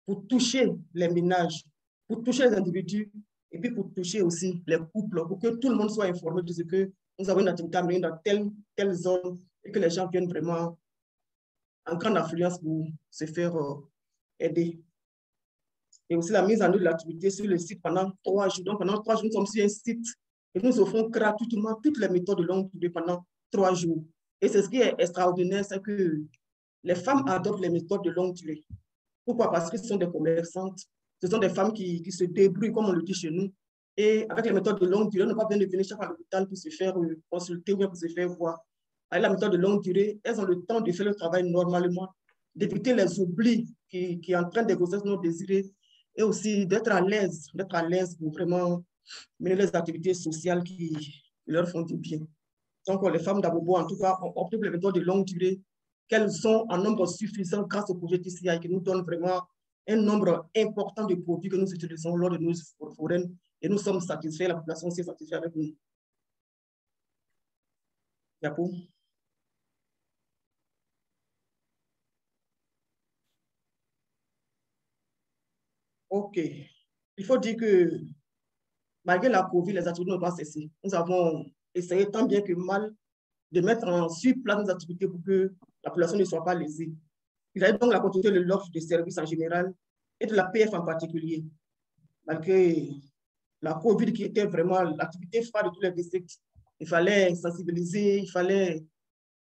pour toucher les ménages, pour toucher les individus et puis pour toucher aussi les couples, pour que tout le monde soit informé de ce que nous avons une activité à mener dans telle zone et que les gens viennent vraiment en grande affluence pour se faire aider. Et aussi la mise en œuvre de l'activité sur le site pendant 3 jours. Donc pendant 3 jours, nous sommes sur un site et nous offrons gratuitement toutes les méthodes de longue durée pendant 3 jours. Et c'est ce qui est extraordinaire, c'est que les femmes adoptent les méthodes de longue durée. Pourquoi? Parce que ce sont des commerçantes, ce sont des femmes qui se débrouillent, comme on le dit chez nous. Et avec les méthodes de longue durée, on n'a pas besoin de venir chaque fois à l'hôpital pour se faire consulter ou bien pour se faire voir. Avec la méthode de longue durée, elles ont le temps de faire le travail normalement, d'éviter les oublis qui entraînent des grossesses non désirées et aussi d'être à l'aise pour vraiment mener les activités sociales qui leur font du bien. Donc, les femmes d'Abobo, en tout cas, ont opté pour les méthodes de longue durée, qu'elles sont en nombre suffisant grâce au projet TCI qui nous donne vraiment un nombre important de produits que nous utilisons lors de nos foraines et nous sommes satisfaits, la population aussi est satisfaite avec nous. Diapo. OK. Il faut dire que malgré la COVID, les activités n'ont pas cessé. Nous avons essayé tant bien que mal de mettre en place nos activités pour que la population ne soit pas lésée. Il y a donc la continuité de l'offre de services en général et de la PF en particulier. Malgré la COVID qui était vraiment l'activité phare de tous les districts, il fallait sensibiliser, il fallait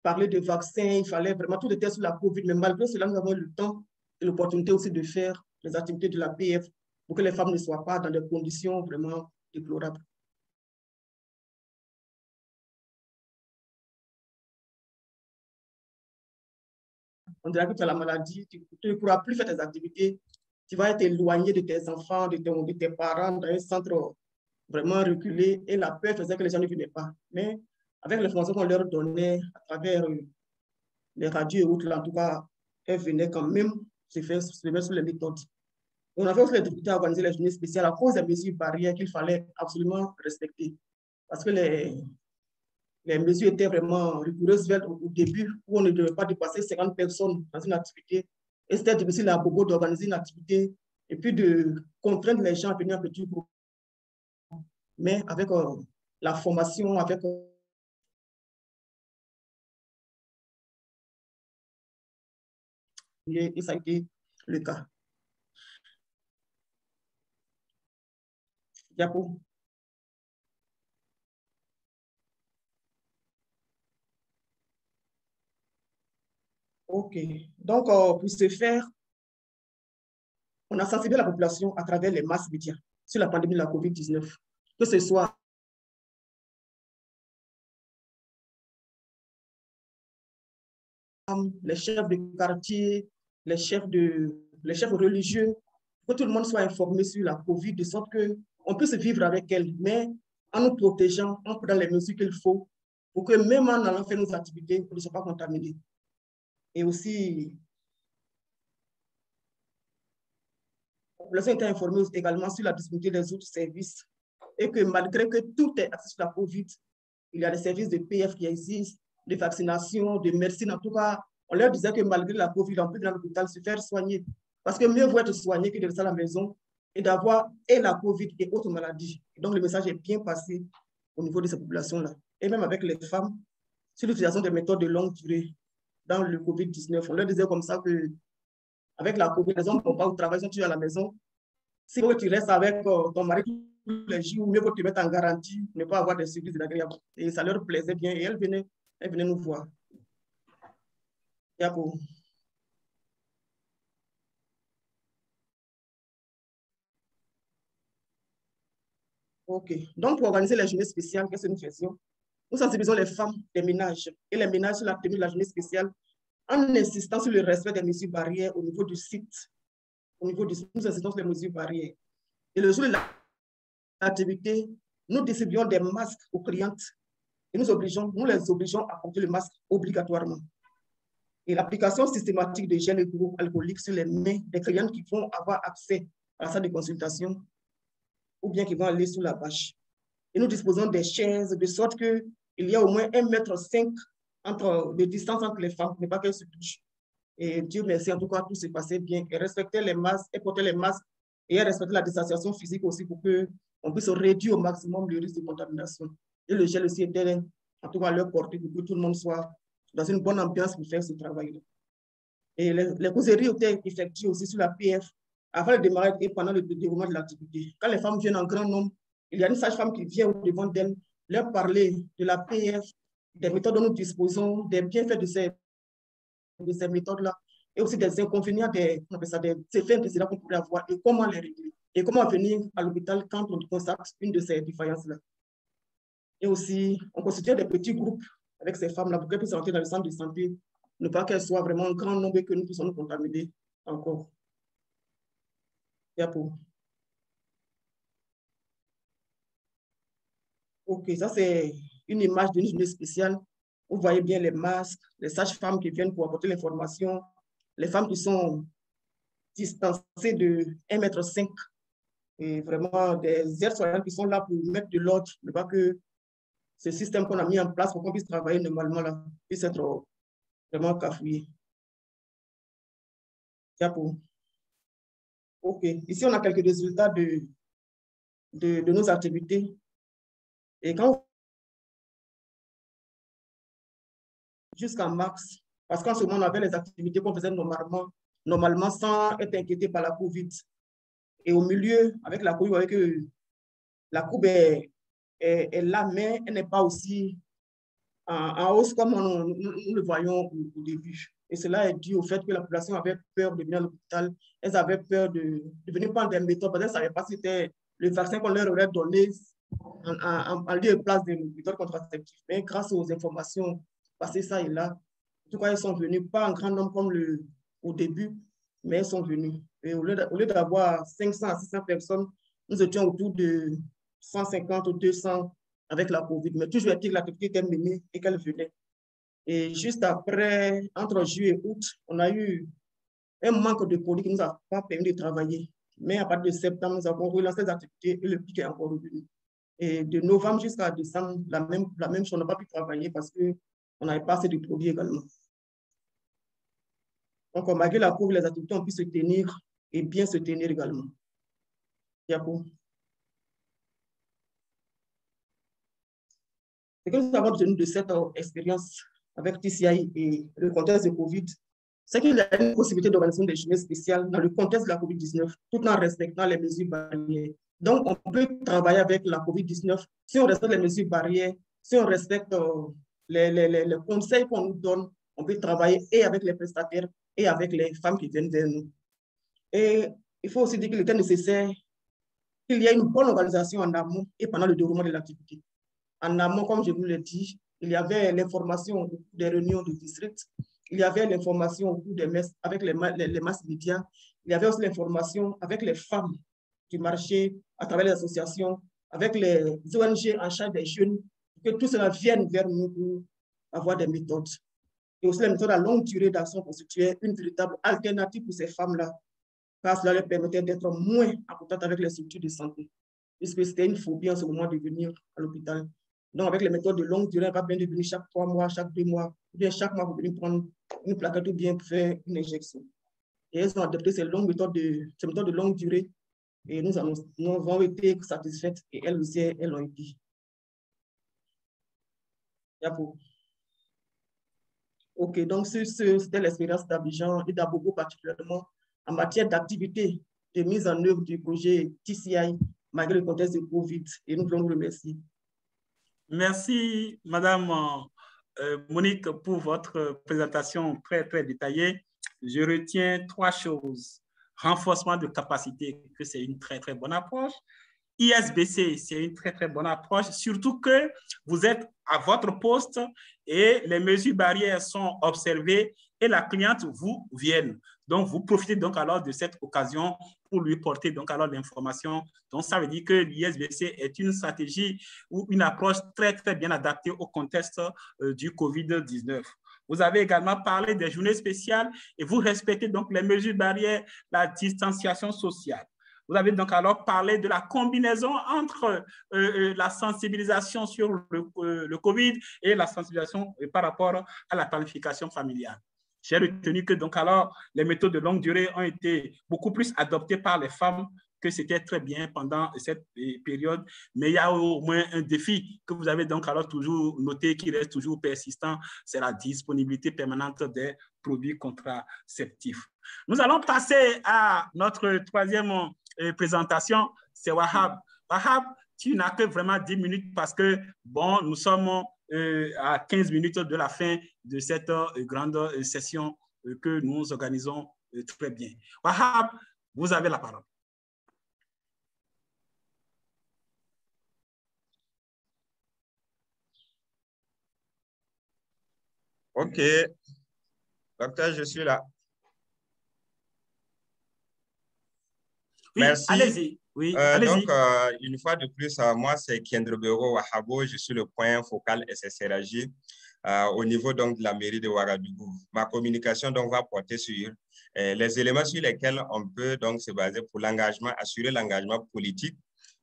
parler de vaccins, il fallait vraiment, tout était sur la COVID, mais malgré cela, nous avons eu le temps et l'opportunité aussi de faire les activités de la PF pour que les femmes ne soient pas dans des conditions vraiment déplorables. On dirait que tu as la maladie, tu ne pourras plus faire tes activités, tu vas être éloigné de tes enfants, de tes parents, dans un centre vraiment reculé, et la peur faisait que les gens ne venaient pas. Mais avec l'information qu'on leur donnait à travers les radios et autres, en tout cas, elles venaient quand même se mettre sur les méthodes. Et on avait aussi les difficultés à organiser les journées spéciales à cause des mesures barrières qu'il fallait absolument respecter. Parce que les mesures étaient vraiment rigoureuses au début, où on ne devait pas dépasser 50 personnes dans une activité. Et c'était difficile à Bobo d'organiser une activité et puis de contraindre les gens à venir en petit groupe. Mais avec la formation, avec et ça a été le cas. Diapo. OK. Donc, pour ce faire, on a sensibilisé la population à travers les masses médias sur la pandémie de la COVID-19, que ce soit les chefs de quartier, les chefs religieux, que tout le monde soit informé sur la COVID, de sorte qu'on puisse vivre avec elle, mais en nous protégeant, en prenant les mesures qu'il faut, pour que même en allant faire nos activités, on ne soit pas contaminé. Et aussi, la population était informée également sur la disponibilité des autres services et que malgré que tout est axé sur la COVID, il y a des services de PF qui existent, de vaccination, de médecine. En tout cas, on leur disait que malgré la COVID, on peut dans l'hôpital se faire soigner. Parce que mieux vaut être soigné que de rester à la maison et d'avoir la COVID et autres maladies. Et donc, le message est bien passé au niveau de ces populations-là. Et même avec les femmes, sur l'utilisation des méthodes de longue durée dans le COVID-19. On leur disait comme ça que avec la COVID, les hommes ne vont pas au travail, ils sont toujours à la maison. Si tu restes avec ton mari les jours, mieux vaut te mettre en garantie, ne pas avoir des surprises désagréables. Et ça leur plaisait bien et elles venaient nous voir. Yabo. OK. Donc, pour organiser la journée spéciale, qu'est-ce que nous faisions? Nous sensibilisons les femmes des ménages et les ménages sur la tenue de la journée spéciale en insistant sur le respect des mesures barrières au niveau du site. Nous insistons sur les mesures barrières. Et le jour de l'activité, nous distribuons des masques aux clientes et nous les obligeons à porter le masque obligatoirement. Et l'application systématique de gel hydroalcoolique sur les mains des clientes qui vont avoir accès à la salle de consultation ou bien qui vont aller sous la bâche. Et nous disposons des chaises de sorte qu'il y a au moins 1,5 m de distance entre les femmes, mais pas qu'elles se touchent. Et Dieu merci, en tout cas, tout s'est passé bien. Et respecter les masques, et porter les masques, et respecter la distanciation physique aussi pour qu'on puisse réduire au maximum le risque de contamination. Et le gel aussi était, en tout cas, à leur portée pour que tout le monde soit dans une bonne ambiance pour faire ce travail-là. Et les causeries étaient effectuées aussi sur la PF avant le démarrage et pendant le déroulement de l'activité. Quand les femmes viennent en grand nombre, il y a une sage-femme qui vient au devant d'elles, leur parler de la PF, des méthodes dont nous disposons, des bienfaits de ces méthodes-là, et aussi des inconvénients, des effets antécédents qu'on pourrait avoir et comment les régler. Et comment venir à l'hôpital quand on constate une de ces défaillances-là. Et aussi, on constitue des petits groupes avec ces femmes-là pour qu'elles puissent entrer dans le centre de santé, ne pas qu'elles soient vraiment un grand nombre et que nous puissions nous contaminer encore. OK, ça c'est une image d'une journée spéciale. Vous voyez bien les masques, les sages-femmes qui viennent pour apporter l'information, les femmes qui sont distancées de 1,5 m et vraiment des aides-soignantes qui sont là pour mettre de l'ordre, ne pas que ce système qu'on a mis en place pour qu'on puisse travailler normalement là, puisse être vraiment cafouillé. OK, ici on a quelques résultats de nos activités. Et quand jusqu'en mars, parce qu'en ce moment, on avait les activités qu'on faisait normalement sans être inquiété par la COVID. Et au milieu, avec la COVID, vous voyez que la courbe est là, mais elle n'est pas aussi en hausse comme nous le voyons au début. Et cela est dû au fait que la population avait peur de venir à l'hôpital. Elles avaient peur de venir prendre des méthodes, parce qu'elles ne savaient pas si c'était le vaccin qu'on leur aurait donné en lieu et place des méthodes contraceptives. Mais grâce aux informations passées ça et là, en tout cas, elles sont venues, pas en grand nombre comme au début, mais elles sont venues. Et au lieu d'avoir 500 à 600 personnes, nous étions autour de 150 ou 200 avec la COVID. Mais toujours est-il que l'activité était menée et qu'elle venait. Et juste après, entre juillet et août, on a eu un manque de produits qui ne nous a pas permis de travailler. Mais à partir de septembre, nous avons relancé les activités et le pic est encore revenu. Et de novembre jusqu'à décembre, la même chose, on n'a pas pu travailler parce qu'on n'avait pas assez de produits également. Donc, malgré la courbe, les activités ont pu se tenir et bien se tenir également. Diapo. Ce que nous avons obtenu de cette expérience avec TCI et le contexte de COVID, c'est qu'il y a une possibilité d'organisation des journées spéciales dans le contexte de la COVID-19, tout en respectant les mesures barrières. Donc, on peut travailler avec la COVID-19 si on respecte les mesures barrières, si on respecte les conseils qu'on nous donne, on peut travailler et avec les prestataires et avec les femmes qui viennent vers nous. Et il faut aussi dire qu'il était nécessaire qu'il y ait une bonne organisation en amont et pendant le déroulement de l'activité. En amont, comme je vous l'ai dit, il y avait l'information des réunions du district, il y avait l'information au cours des messes avec les masses médias, il y avait aussi l'information avec les femmes du marché, à travers les associations, avec les ONG en charge des jeunes, que tout cela vienne vers nous pour avoir des méthodes. Et aussi les méthodes à longue durée d'action constituaient une véritable alternative pour ces femmes-là, car cela leur permettait d'être moins en contact avec les structures de santé, puisque c'était une phobie en ce moment de venir à l'hôpital. Donc, avec les méthodes de longue durée, on va bien devenir chaque 3 mois, chaque 2 mois, ou bien chaque mois, pour venir prendre une plaquette ou bien faire une injection. Et elles ont adopté ces méthodes de longue durée et nous avons été satisfaites et elles aussi, elles l'ont été. OK, donc c'était l'expérience d'Abidjan et d'Abobo particulièrement en matière d'activité de mise en œuvre du projet TCI malgré le contexte de Covid. Et nous voulons vous remercier. Merci, Madame Monique, pour votre présentation très, très détaillée. Je retiens 3 choses. Renforcement de capacité, que c'est une très, très bonne approche. ISBC, c'est une très, très bonne approche, surtout que vous êtes à votre poste et les mesures barrières sont observées et la cliente vous vient. Donc, vous profitez donc alors de cette occasion pour lui porter donc alors l'information. Donc, ça veut dire que l'ISBC est une stratégie ou une approche très, très bien adaptée au contexte du COVID-19. Vous avez également parlé des journées spéciales et vous respectez donc les mesures barrières, la distanciation sociale. Vous avez donc alors parlé de la combinaison entre la sensibilisation sur le COVID et la sensibilisation par rapport à la planification familiale. J'ai retenu que donc alors les méthodes de longue durée ont été beaucoup plus adoptées par les femmes, que c'était très bien pendant cette période, mais il y a au moins un défi que vous avez donc alors toujours noté qui reste toujours persistant, c'est la disponibilité permanente des produits contraceptifs. Nous allons passer à notre troisième présentation, c'est Wahab. Wahab, tu n'as que vraiment 10 minutes parce que, bon, nous sommes à 15 minutes de la fin de cette grande session que nous organisons très bien. Wahab, vous avez la parole. OK. Docteur, je suis là. Oui, merci. Allez-y. Oui, allez-y. Donc, une fois de plus, moi, c'est Kendrebero Wahabo. Je suis le point focal SSRAJ au niveau donc, de la mairie de Ouagadougou. Ma communication donc, va porter sur les éléments sur lesquels on peut donc, se baser pour l'engagement, assurer l'engagement politique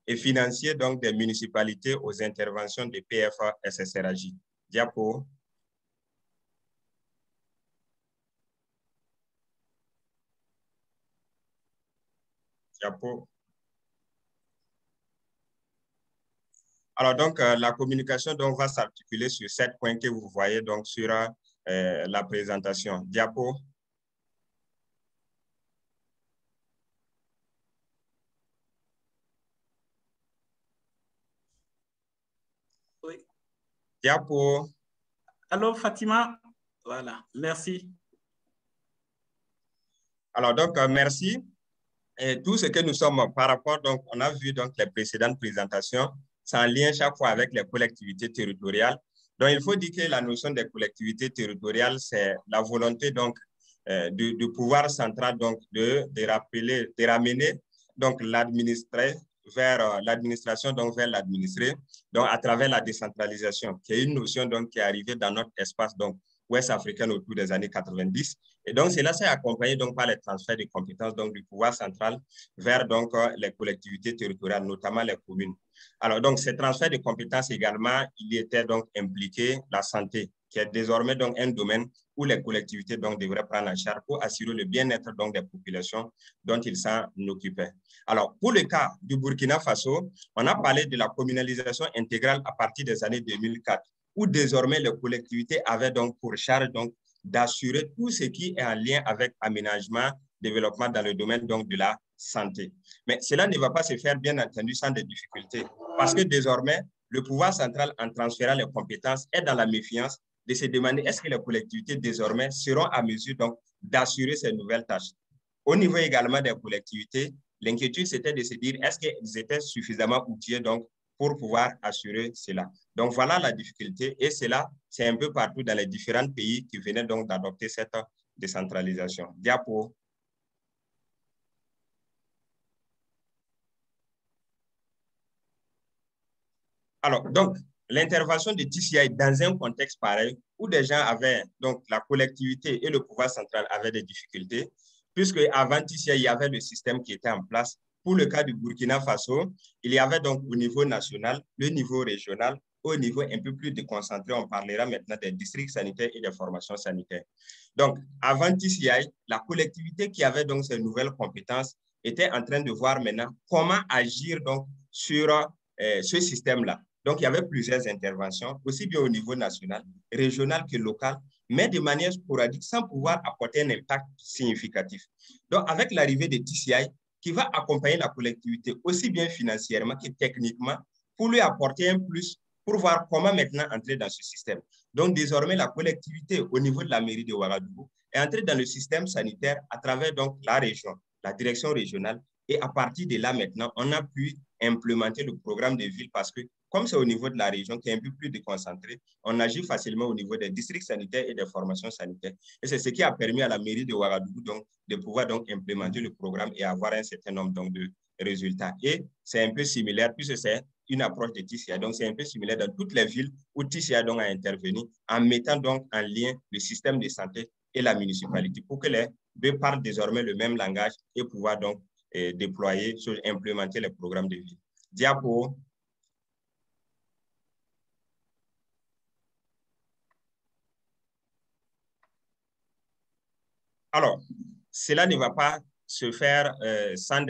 et financier donc, des municipalités aux interventions de PFA SSRAJ. Diapo. Diapo. Alors, donc, la communication donc, va s'articuler sur 7 points que vous voyez donc, sur la présentation. Diapo. Oui. Diapo. Alors, Fatima, voilà, merci. Alors, donc, merci. Et tout ce que nous sommes par rapport, donc, on a vu donc, les précédentes présentations, c'est en lien chaque fois avec les collectivités territoriales. Donc, il faut dire que la notion des collectivités territoriales, c'est la volonté donc, du pouvoir central donc, de ramener donc, l'administré vers l'administration, donc vers l'administré, donc à travers la décentralisation, qui est une notion donc, qui est arrivée dans notre espace donc, ouest africain autour des années 90. Et donc, cela s'est accompagné donc, par les transferts de compétences donc, du pouvoir central vers donc, les collectivités territoriales, notamment les communes. Alors, donc, ces transferts de compétences également, il y était donc impliqué la santé, qui est désormais donc, un domaine où les collectivités donc, devraient prendre en charge pour assurer le bien-être donc, des populations dont ils s'en occupaient. Alors, pour le cas du Burkina Faso, on a parlé de la communalisation intégrale à partir des années 2004, où désormais les collectivités avaient donc pour charge donc, d'assurer tout ce qui est en lien avec aménagement, développement dans le domaine donc, de la santé. Mais cela ne va pas se faire, bien entendu, sans des difficultés, parce que désormais, le pouvoir central, en transférant les compétences, est dans la méfiance de se demander est-ce que les collectivités, désormais, seront à mesure donc d'assurer ces nouvelles tâches. Au niveau également des collectivités, l'inquiétude, c'était de se dire est-ce qu'elles étaient suffisamment outillées donc, pour pouvoir assurer cela. Donc, voilà la difficulté. Et cela, c'est un peu partout dans les différents pays qui venaient donc d'adopter cette décentralisation. Diapo. Alors, donc, l'intervention de TCI dans un contexte pareil, où des gens avaient, donc, la collectivité et le pouvoir central avaient des difficultés, puisque avant TCI, il y avait le système qui était en place. Pour le cas du Burkina Faso, il y avait donc au niveau national, le niveau régional, au niveau un peu plus déconcentré, on parlera maintenant des districts sanitaires et des formations sanitaires. Donc, avant TCI, la collectivité qui avait donc ces nouvelles compétences était en train de voir maintenant comment agir donc sur ce système-là. Donc, il y avait plusieurs interventions, aussi bien au niveau national, régional que local, mais de manière sporadique, sans pouvoir apporter un impact significatif. Donc, avec l'arrivée de TCI, qui va accompagner la collectivité aussi bien financièrement que techniquement pour lui apporter un plus pour voir comment maintenant entrer dans ce système. Donc, désormais, la collectivité au niveau de la mairie de Ouagadougou est entrée dans le système sanitaire à travers donc la région, la direction régionale. Et à partir de là, maintenant, on a pu implémenter le programme de ville parce que, comme c'est au niveau de la région qui est un peu plus déconcentré, on agit facilement au niveau des districts sanitaires et des formations sanitaires. Et c'est ce qui a permis à la mairie de Ouagadougou donc, de pouvoir donc implémenter le programme et avoir un certain nombre donc, de résultats. Et c'est un peu similaire puisque c'est une approche de TCA. Donc, c'est un peu similaire dans toutes les villes où TCA donc a intervenu en mettant donc en lien le système de santé et la municipalité pour que les deux parlent désormais le même langage et pouvoir donc déployer, implémenter les programmes de ville. Diapo. Alors, cela ne va pas se faire sans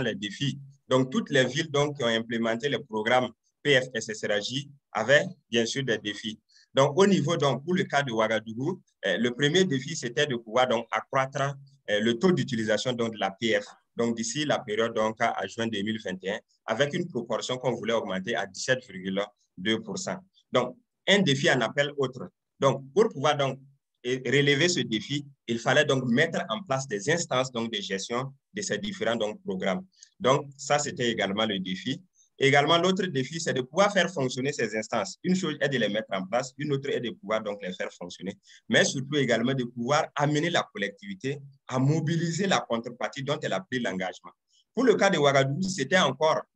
les défis. Donc, toutes les villes donc, qui ont implémenté le programme PFSSRJ avaient bien sûr des défis. Donc, au niveau, donc, pour le cas de Ouagadougou, le premier défi, c'était de pouvoir donc, accroître le taux d'utilisation de la PF. Donc, d'ici la période donc, à juin 2021, avec une proportion qu'on voulait augmenter à 17,2%. Donc, un défi en appelle autre. Donc, pour pouvoir donc, relever ce défi, il fallait donc mettre en place des instances donc, de gestion de ces différents donc, programmes. Donc, ça, c'était également le défi. Également, l'autre défi, c'est de pouvoir faire fonctionner ces instances. Une chose est de les mettre en place, une autre est de pouvoir donc les faire fonctionner, mais surtout également de pouvoir amener la collectivité à mobiliser la contrepartie dont elle a pris l'engagement. Pour le cas de Ouagadougou,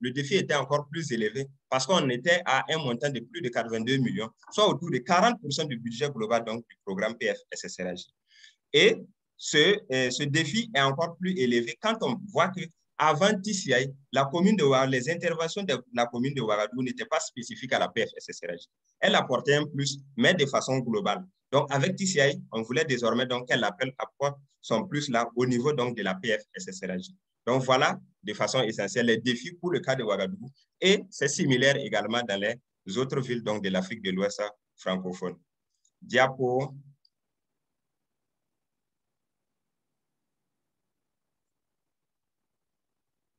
le défi était encore plus élevé parce qu'on était à un montant de plus de 82 millions, soit autour de 40% du budget global donc, du programme PFSSRJ. Et ce défi est encore plus élevé quand on voit que avant TCI, les interventions de la commune de Ouagadougou n'étaient pas spécifiques à la PFSSRJ. Elle apportait un plus, mais de façon globale. Donc, avec TCI, on voulait désormais qu'elle apporte son plus là au niveau donc, de la PFSSRJ. Donc, voilà de façon essentielle les défis pour le cas de Ouagadougou. Et c'est similaire également dans les autres villes donc, de l'Afrique de l'Ouest francophone. Diapo.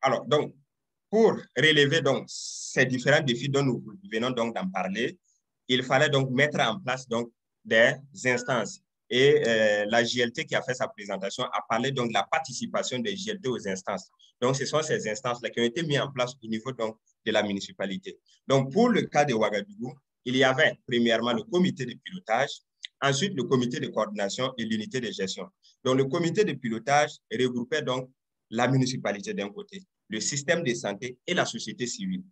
Alors, donc, pour relever donc, ces différents défis dont nous venons donc d'en parler, il fallait donc mettre en place donc, des instances. Et la JLT qui a fait sa présentation a parlé donc de la participation des JLT aux instances. Donc, ce sont ces instances-là qui ont été mises en place au niveau donc, de la municipalité. Donc, pour le cas de Ouagadougou, il y avait premièrement le comité de pilotage, ensuite le comité de coordination et l'unité de gestion. Donc, le comité de pilotage regroupait donc la municipalité d'un côté, le système de santé et la société civile.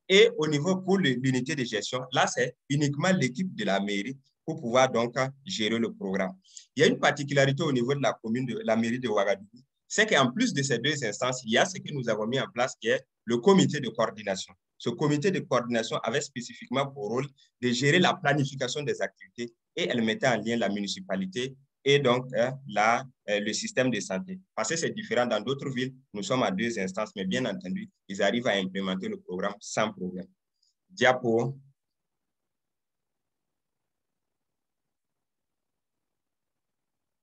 Et au niveau pour l'unité de gestion, là, c'est uniquement l'équipe de la mairie pour pouvoir donc gérer le programme. Il y a une particularité au niveau de la commune de la mairie de Ouagadougou, c'est qu'en plus de ces deux instances, il y a ce que nous avons mis en place qui est le comité de coordination. Ce comité de coordination avait spécifiquement pour rôle de gérer la planification des activités et elle mettait en lien la municipalité et donc le système de santé. Parce que c'est différent dans d'autres villes, nous sommes à deux instances, mais bien entendu, ils arrivent à implémenter le programme sans problème. Diapo.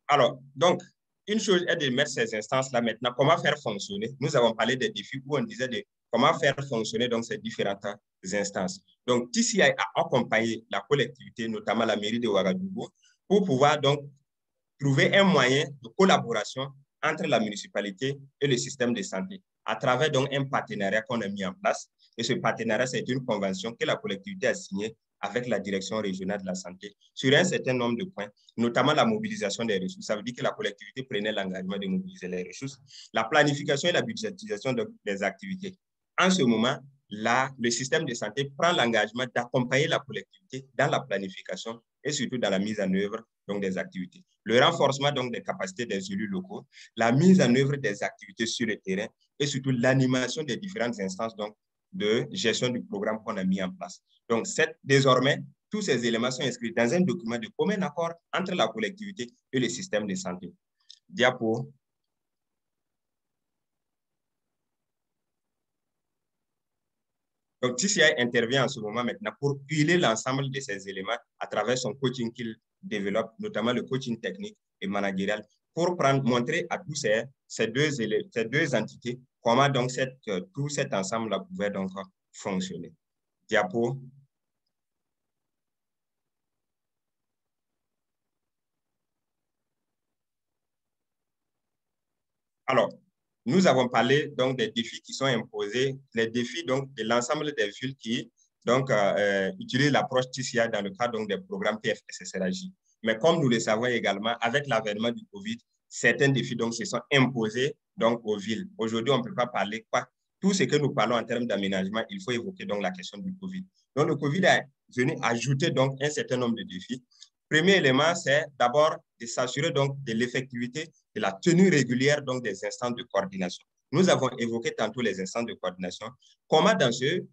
Alors, donc, une chose est de mettre ces instances-là maintenant. Comment faire fonctionner? Nous avons parlé des défis où on disait de comment faire fonctionner donc, ces différentes instances. Donc, TCI a accompagné la collectivité, notamment la mairie de Ouagadougou, pour pouvoir donc trouver un moyen de collaboration entre la municipalité et le système de santé à travers donc un partenariat qu'on a mis en place. Et ce partenariat, c'est une convention que la collectivité a signée avec la direction régionale de la santé sur un certain nombre de points, notamment la mobilisation des ressources. Ça veut dire que la collectivité prenait l'engagement de mobiliser les ressources, la planification et la budgétisation des activités. En ce moment, là, le système de santé prend l'engagement d'accompagner la collectivité dans la planification et surtout dans la mise en œuvre donc, des activités. Le renforcement donc, des capacités des élus locaux, la mise en œuvre des activités sur le terrain et surtout l'animation des différentes instances donc, de gestion du programme qu'on a mis en place. Donc, désormais, tous ces éléments sont inscrits dans un document de commun accord entre la collectivité et le système de santé. Diapo. Donc, TCI intervient en ce moment maintenant pour huiler l'ensemble de ces éléments à travers son coaching qu'il développe, notamment le coaching technique et managérial, pour montrer à tous ces deux entités comment donc tout cet ensemble-là pouvait donc fonctionner. Diapo. Alors, nous avons parlé donc des défis qui sont imposés, les défis donc de l'ensemble des villes qui donc utilisent l'approche TCI dans le cadre donc des programmes PFSSRAJ. Mais comme nous le savons également, avec l'avènement du Covid, certains défis donc se sont imposés donc aux villes. Aujourd'hui, on ne peut pas parler quoi. Tout ce que nous parlons en termes d'aménagement, il faut évoquer donc la question du Covid. Donc le Covid est venu ajouter donc un certain nombre de défis. Premier élément, c'est d'abord de s'assurer donc de l'effectivité de la tenue régulière donc des instances de coordination. Nous avons évoqué tantôt les instances de coordination. Comment dans ce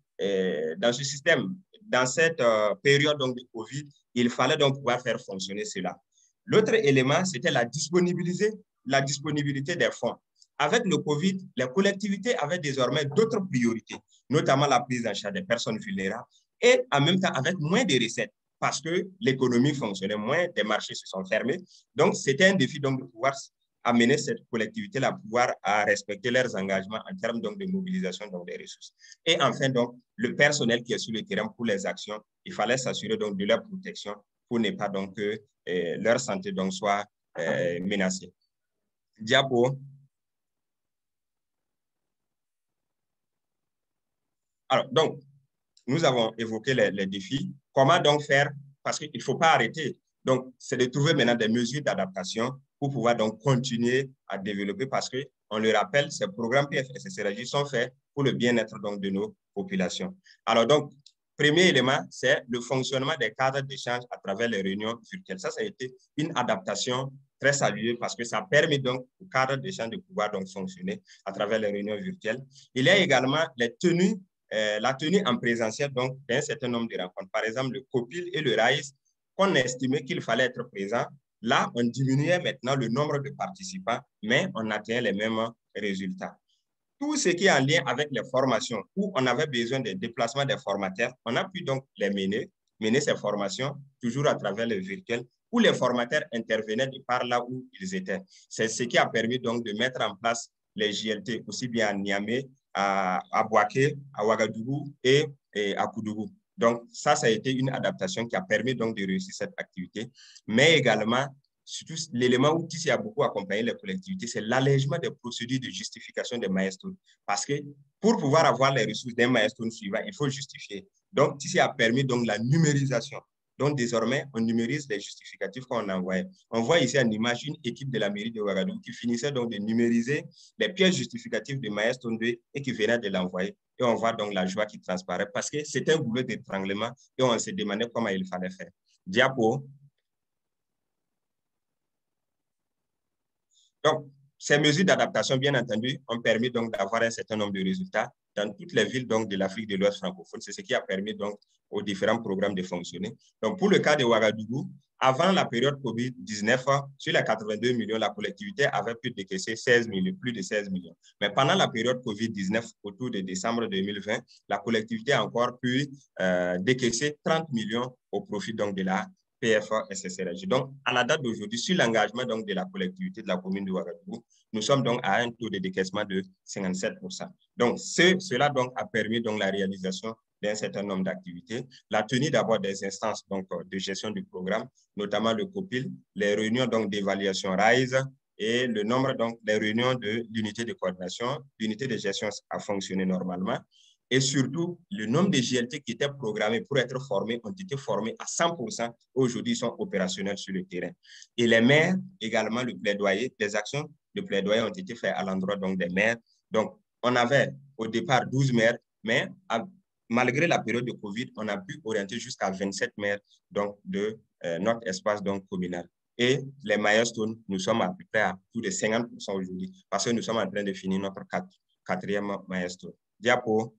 système, dans cette période donc de Covid, il fallait donc pouvoir faire fonctionner cela. L'autre élément, c'était la disponibilité des fonds. Avec le Covid, les collectivités avaient désormais d'autres priorités, notamment la prise en charge des personnes vulnérables et en même temps avec moins de recettes parce que l'économie fonctionnait moins, des marchés se sont fermés. Donc, c'était un défi donc, de pouvoir amener cette collectivité-là à pouvoir à respecter leurs engagements en termes donc, de mobilisation donc, des ressources. Et enfin, donc, le personnel qui est sur le terrain pour les actions, il fallait s'assurer donc, de leur protection pour ne pas donc, que leur santé donc, soit menacée. Diapo. Alors, donc, nous avons évoqué les défis. Comment donc faire? Parce qu'il ne faut pas arrêter. Donc, c'est de trouver maintenant des mesures d'adaptation pour pouvoir donc continuer à développer parce que, on le rappelle, ces programmes PFSSRAJ sont faits pour le bien-être donc de nos populations. Alors donc, premier élément, c'est le fonctionnement des cadres d'échange à travers les réunions virtuelles. Ça a été une adaptation très saluée parce que ça permet donc aux cadres d'échange de pouvoir donc fonctionner à travers les réunions virtuelles. Il y a également la tenue en présentiel donc d'un certain nombre de rencontres. Par exemple, le COPIL et le RAIS, qu'on estimait qu'il fallait être présent. Là, on diminuait maintenant le nombre de participants, mais on atteint les mêmes résultats. Tout ce qui est en lien avec les formations, où on avait besoin des déplacements des formateurs, on a pu donc les mener ces formations, toujours à travers le virtuel, où les formateurs intervenaient de par là où ils étaient. C'est ce qui a permis donc de mettre en place les JLT, aussi bien à Niamey, à Bouaké, à Ouagadougou et à Koudougou. Donc, ça a été une adaptation qui a permis donc de réussir cette activité, mais également, surtout l'élément où TICI a beaucoup accompagné les collectivités, c'est l'allègement des procédures de justification des milestones. Parce que pour pouvoir avoir les ressources d'un milestone suivant, il faut justifier. Donc, TICI a permis donc la numérisation. Donc, désormais, on numérise les justificatifs qu'on envoyait. On voit ici en image une équipe de la mairie de Ouagadougou qui finissait donc de numériser les pièces justificatives de milestone 2 et qui venait de l'envoyer. Et on voit donc la joie qui transparaît parce que c'est un boulot d'étranglement et on se demandait comment il fallait faire. Diapo. Donc, ces mesures d'adaptation, bien entendu, ont permis donc d'avoir un certain nombre de résultats dans toutes les villes donc, de l'Afrique de l'Ouest francophone. C'est ce qui a permis donc aux différents programmes de fonctionner. Donc, pour le cas de Ouagadougou, avant la période COVID-19, sur les 82 millions, la collectivité avait pu décaisser 16 millions, plus de 16 millions. Mais pendant la période COVID-19, autour de décembre 2020, la collectivité a encore pu décaisser 30 millions au profit donc, de la PFSSRAJ. Donc, à la date d'aujourd'hui, sur l'engagement de la collectivité de la commune de Ouagadougou, nous sommes donc à un taux de décaissement de 57%. Donc, cela donc a permis donc la réalisation d'un certain nombre d'activités, la tenue d'abord des instances donc, de gestion du programme, notamment le COPIL, les réunions donc d'évaluation RISE et le nombre donc des réunions de l'unité de coordination, l'unité de gestion a fonctionné normalement. Et surtout, le nombre de GLT qui étaient programmés pour être formés ont été formés à 100%. Aujourd'hui, ils sont opérationnels sur le terrain. Et les maires, également, le plaidoyer, des actions de plaidoyer ont été faites à l'endroit des maires. Donc, on avait au départ 12 maires, mais malgré la période de Covid, on a pu orienter jusqu'à 27 maires donc, de notre espace donc, communal. Et les milestones, nous sommes à peu près à plus de 50% aujourd'hui parce que nous sommes en train de finir notre quatrième milestone. Diapo.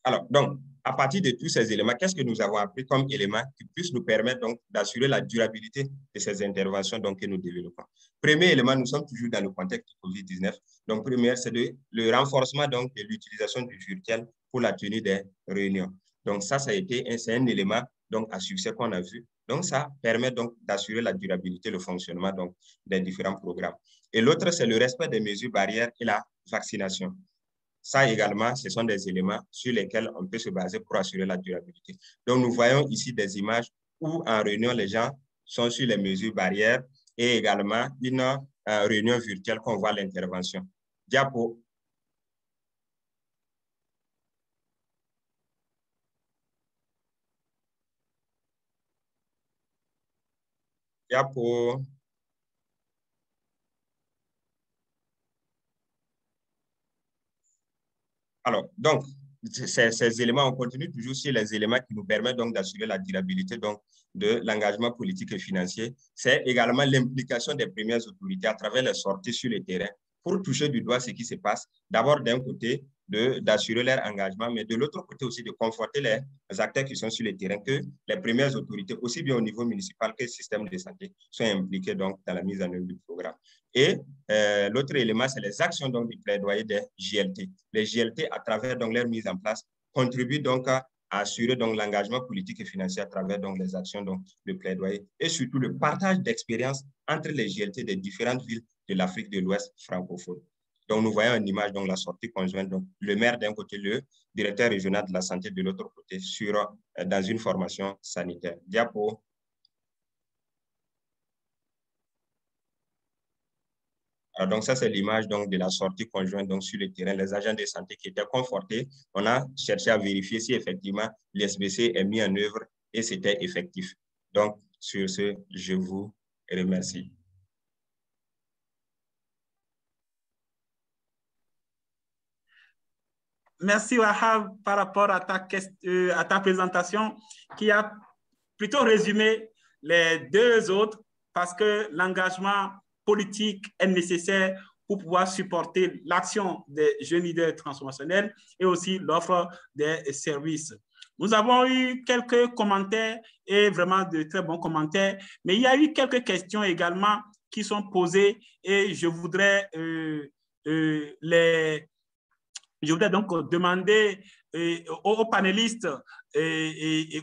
Alors, donc, à partir de tous ces éléments, qu'est-ce que nous avons appris comme éléments qui puissent nous permettre donc d'assurer la durabilité de ces interventions donc, que nous développons? Premier élément, nous sommes toujours dans le contexte de COVID-19. Donc, premier, c'est le renforcement donc, de l'utilisation du virtuel pour la tenue des réunions. Donc, ça a été un élément donc, à succès qu'on a vu. Donc, ça permet donc d'assurer la durabilité, le fonctionnement donc, des différents programmes. Et l'autre, c'est le respect des mesures barrières et la vaccination. Ça également, ce sont des éléments sur lesquels on peut se baser pour assurer la durabilité. Donc, nous voyons ici des images où en réunion, les gens sont sur les mesures barrières et également une réunion virtuelle qu'on voit l'intervention. Diapo. Diapo. Alors, donc, ces éléments, on continue toujours sur les éléments qui nous permettent donc d'assurer la durabilité donc, de l'engagement politique et financier. C'est également l'implication des premières autorités à travers les sorties sur le terrain pour toucher du doigt ce qui se passe. D'abord, d'un côté, d'assurer leur engagement, mais de l'autre côté aussi de conforter les acteurs qui sont sur le terrain, que les premières autorités, aussi bien au niveau municipal que le système de santé, sont impliqués donc, dans la mise en œuvre du programme. Et l'autre élément, c'est les actions donc, du plaidoyer des JLT. Les JLT, à travers donc, leur mise en place, contribuent donc à assurer l'engagement politique et financier à travers donc, les actions donc, de plaidoyer et surtout le partage d'expériences entre les JLT des différentes villes de l'Afrique de l'Ouest francophone. Donc, nous voyons une image, donc la sortie conjointe, donc le maire d'un côté, le directeur régional de la santé de l'autre côté, dans une formation sanitaire. Diapo. Alors, donc, ça, c'est l'image de la sortie conjointe donc, sur le terrain, les agents de santé qui étaient confortés. On a cherché à vérifier si effectivement l'SBC est mis en œuvre et c'était effectif. Donc, sur ce, je vous remercie. Merci, Wahab, par rapport à ta présentation qui a plutôt résumé les deux autres parce que l'engagement politique est nécessaire pour pouvoir supporter l'action des jeunes leaders transformationnels et aussi l'offre des services. Nous avons eu quelques commentaires et vraiment de très bons commentaires, mais il y a eu quelques questions également qui sont posées et je voudrais donc demander aux panélistes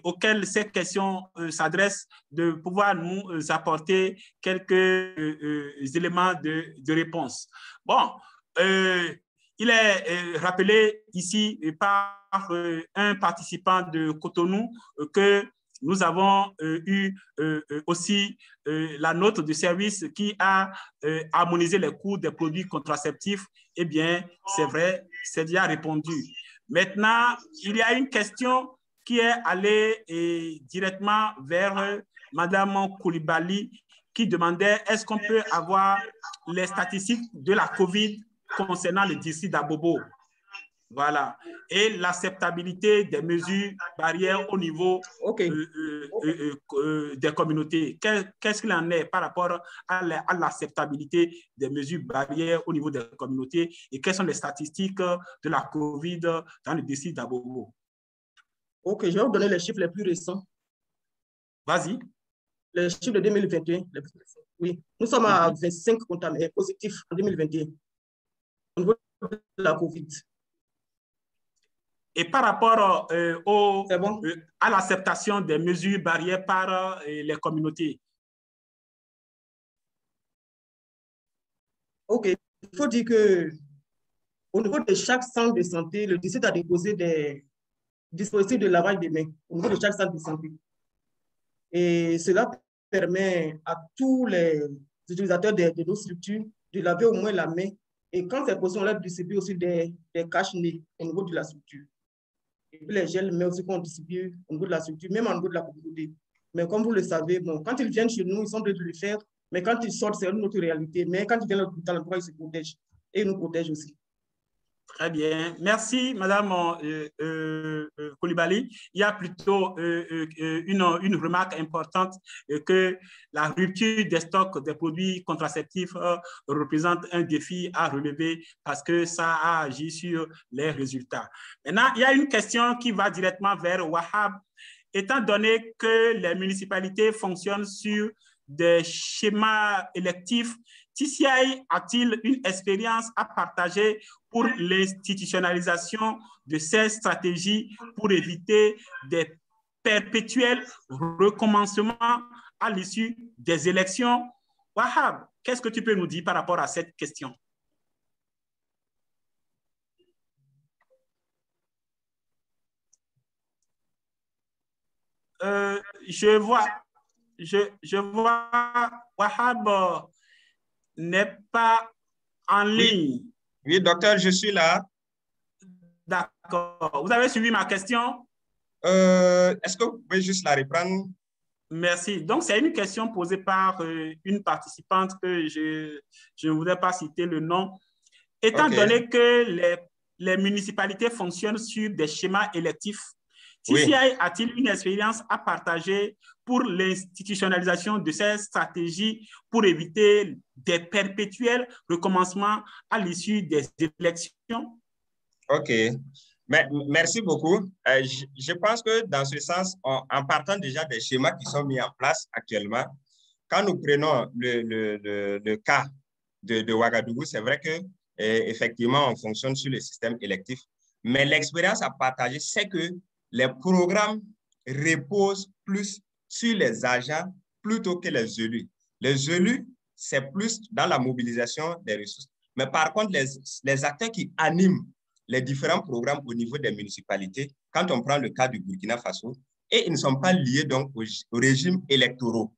auxquels ces questions s'adressent de pouvoir nous apporter quelques éléments de réponse. Bon, il est rappelé ici par un participant de Cotonou que nous avons eu aussi la note de service qui a harmonisé les coûts des produits contraceptifs. Eh bien, c'est vrai, c'est déjà répondu. Maintenant, il y a une question qui est allée directement vers Mme Koulibaly qui demandait est-ce qu'on peut avoir les statistiques de la COVID concernant le district d'Abobo? Voilà. Et l'acceptabilité des mesures barrières au niveau des communautés. Qu'est-ce qu'il en est par rapport à l'acceptabilité des mesures barrières au niveau des communautés et quelles sont les statistiques de la COVID dans le district d'Abobo? Ok, je vais vous donner les chiffres les plus récents. Vas-y. Les chiffres de 2021. Oui, nous sommes à 25 contaminés positifs en 2021 au niveau de la COVID. Et par rapport à l'acceptation des mesures barrières par les communautés? Ok, il faut dire qu'au niveau de chaque centre de santé, le district a déposé des dispositifs de lavage des mains au niveau de chaque centre de santé. Et cela permet à tous les utilisateurs de nos structures de laver au moins la main. Et quand c'est possible, on leur distribue aussi des cache-nez au niveau de la structure. Et puis les gels, mais aussi qu'on distribue au niveau de la structure, même au niveau de la communauté. Mais comme vous le savez, bon, quand ils viennent chez nous, ils sont obligés de le faire, mais quand ils sortent, c'est une autre réalité. Mais quand ils viennent dans l'endroit, ils se protègent. Et ils nous protègent aussi. Très bien. Merci, Madame Koulibaly. Il y a plutôt une remarque importante que la rupture des stocks des produits contraceptifs représente un défi à relever parce que ça a agi sur les résultats. Maintenant, il y a une question qui va directement vers Wahab. Étant donné que les municipalités fonctionnent sur des schémas électifs, TCI a-t-il une expérience à partager pour l'institutionnalisation de ces stratégies pour éviter des perpétuels recommencements à l'issue des élections Wahab, qu'est-ce que tu peux nous dire par rapport à cette question? Je vois Wahab n'est pas en ligne. Oui, docteur, je suis là. D'accord. Vous avez suivi ma question? Est-ce que vous pouvez juste la reprendre? Merci. Donc, c'est une question posée par une participante que je ne voudrais pas citer le nom. Étant donné que les municipalités fonctionnent sur des schémas électifs, TCI a-t-il une expérience à partager pour l'institutionnalisation de ces stratégies pour éviter des perpétuels recommencements à l'issue des élections? OK. Mais, merci beaucoup. Je pense que dans ce sens, en partant déjà des schémas qui sont mis en place actuellement, quand nous prenons le cas de Ouagadougou, c'est vrai que effectivement, on fonctionne sur le système électif. Mais l'expérience à partager, c'est que les programmes reposent plus sur les agents plutôt que les élus. Les élus, c'est plus dans la mobilisation des ressources. Mais par contre, les acteurs qui animent les différents programmes au niveau des municipalités, quand on prend le cas du Burkina Faso, et ils ne sont pas liés donc au régime électoraux.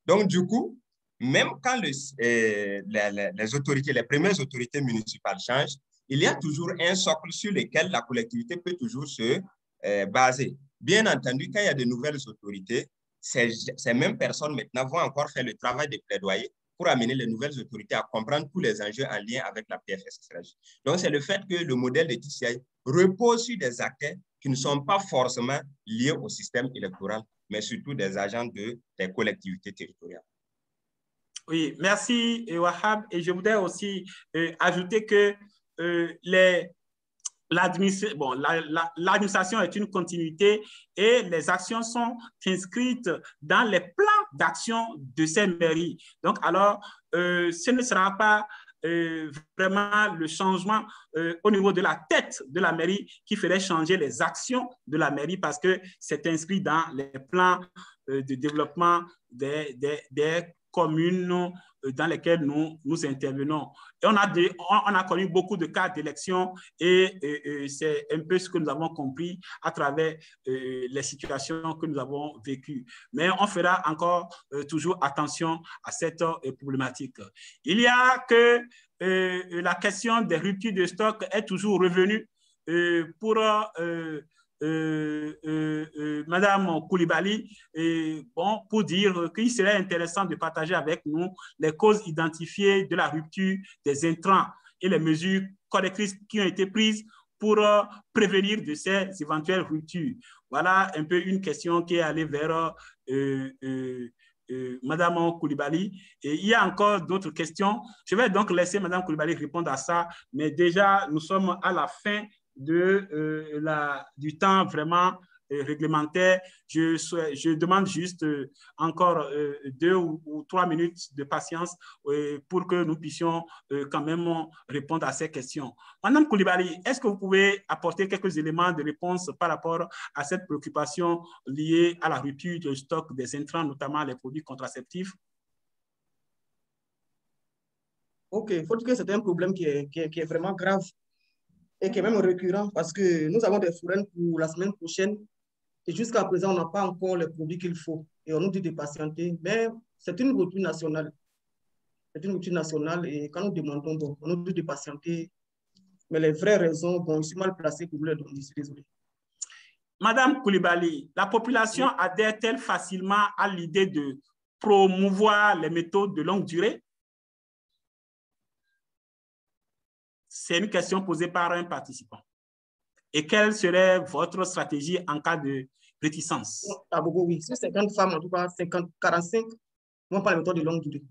Donc, du coup, même quand les autorités, les premières autorités municipales changent, il y a toujours un socle sur lequel la collectivité peut toujours se baser. Bien entendu, quand il y a de nouvelles autorités, ces mêmes personnes maintenant vont encore faire le travail de plaidoyer pour amener les nouvelles autorités à comprendre tous les enjeux en lien avec la PFSSRJ. Donc, c'est le fait que le modèle de TCI repose sur des acteurs qui ne sont pas forcément liés au système électoral, mais surtout des agents des collectivités territoriales. Oui, merci Wahab. Et je voudrais aussi ajouter que l'administration est une continuité et les actions sont inscrites dans les plans d'action de ces mairies. Donc, alors, ce ne sera pas vraiment le changement au niveau de la tête de la mairie qui ferait changer les actions de la mairie parce que c'est inscrit dans les plans de développement des communes dans lesquelles nous intervenons. Et on a connu beaucoup de cas d'élection et c'est un peu ce que nous avons compris à travers les situations que nous avons vécues. Mais on fera encore toujours attention à cette problématique. Il y a que la question des ruptures de stock est toujours revenue pour Madame Koulibaly, pour dire qu'il serait intéressant de partager avec nous les causes identifiées de la rupture des intrants et les mesures correctrices qui ont été prises pour prévenir de ces éventuelles ruptures. Voilà un peu une question qui est allée vers Madame Koulibaly. Et il y a encore d'autres questions. Je vais donc laisser Madame Koulibaly répondre à ça, mais déjà, nous sommes à la fin du temps vraiment réglementaire. Je demande juste encore 2 ou 3 minutes de patience pour que nous puissions quand même répondre à ces questions. Madame Koulibaly, est-ce que vous pouvez apporter quelques éléments de réponse par rapport à cette préoccupation liée à la rupture du stock des intrants, notamment les produits contraceptifs? OK, il faut dire que c'est un problème qui est vraiment grave et qui est même récurrent parce que nous avons des foraines pour la semaine prochaine et jusqu'à présent, on n'a pas encore les produits qu'il faut et on nous dit de patienter, mais c'est une rupture nationale. C'est une rupture nationale et quand nous demandons, bon, on nous dit de patienter, mais les vraies raisons, bon, je suis mal placé pour vous les donner, je suis désolé. Madame Koulibaly, la population adhère-t-elle facilement à l'idée de promouvoir les méthodes de longue durée? C'est une question posée par un participant. Et quelle serait votre stratégie en cas de réticence? À Bobo, oui. Sur 50 femmes, en tout cas, 50, 45, on parle de méthode de longue durée.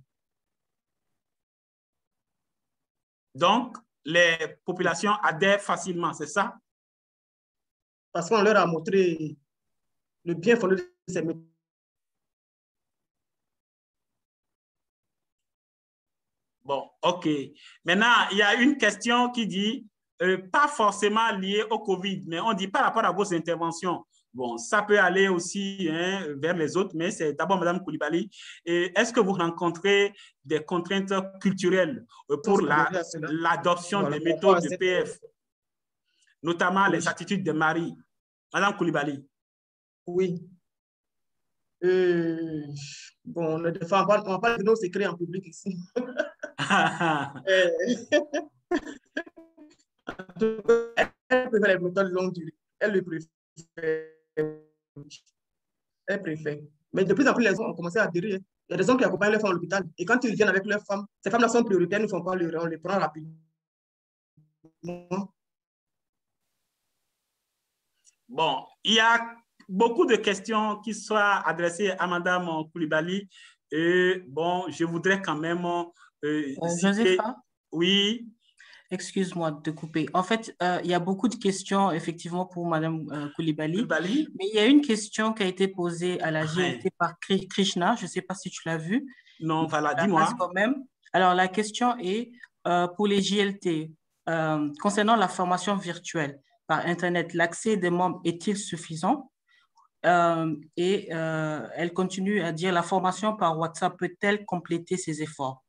Donc, les populations adhèrent facilement, c'est ça? Parce qu'on leur a montré le bien fondé de ces méthodes. Bon, OK. Maintenant, il y a une question qui dit, pas forcément liée au COVID, mais on dit par rapport à vos interventions, Bon, ça peut aller aussi vers les autres, mais c'est d'abord Mme Coulibaly. Est-ce que vous rencontrez des contraintes culturelles pour l'adoption des méthodes de PF, notamment les attitudes de Marie? Mme Coulibaly. Oui. Bon, on va pas de nos secrets en public ici. Elle préfère les méthodes longue durée. Elle le préfère. Elle préfère. Mais de plus en plus, les hommes ont commencé à adhérer. Il y a des hommes qui accompagnent leurs femmes à l'hôpital. Et quand ils viennent avec leurs femmes, ces femmes-là sont prioritaires, ne font pas le on les prend rapidement. Bon, il y a beaucoup de questions qui sont adressées à Mme Coulibaly. Et bon, je voudrais quand même Josépha? Oui. Excuse-moi de couper. En fait, il y a beaucoup de questions, effectivement, pour Mme Coulibaly. Mais il y a une question qui a été posée à la GLT par Krishna. Je ne sais pas si tu l'as vue. Non, voilà, dis-moi. Quand même. Alors, la question est, pour les GLT, concernant la formation virtuelle par Internet, l'accès des membres est-il suffisant? Elle continue à dire, la formation par WhatsApp peut-elle compléter ces efforts?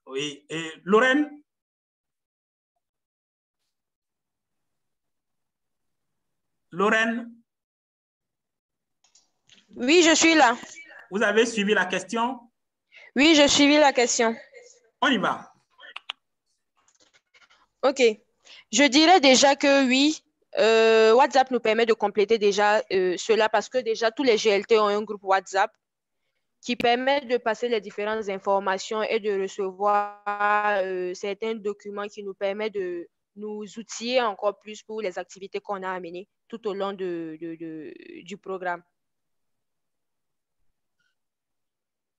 Oui. Et Lorraine? Lorraine? Oui, je suis là. Vous avez suivi la question? Oui, j'ai suivi la question. On y va. OK. Je dirais déjà que oui, WhatsApp nous permet de compléter déjà cela parce que déjà tous les GLT ont un groupe WhatsApp qui permet de passer les différentes informations et de recevoir certains documents qui nous permettent de nous outiller encore plus pour les activités qu'on a à mener tout au long du programme.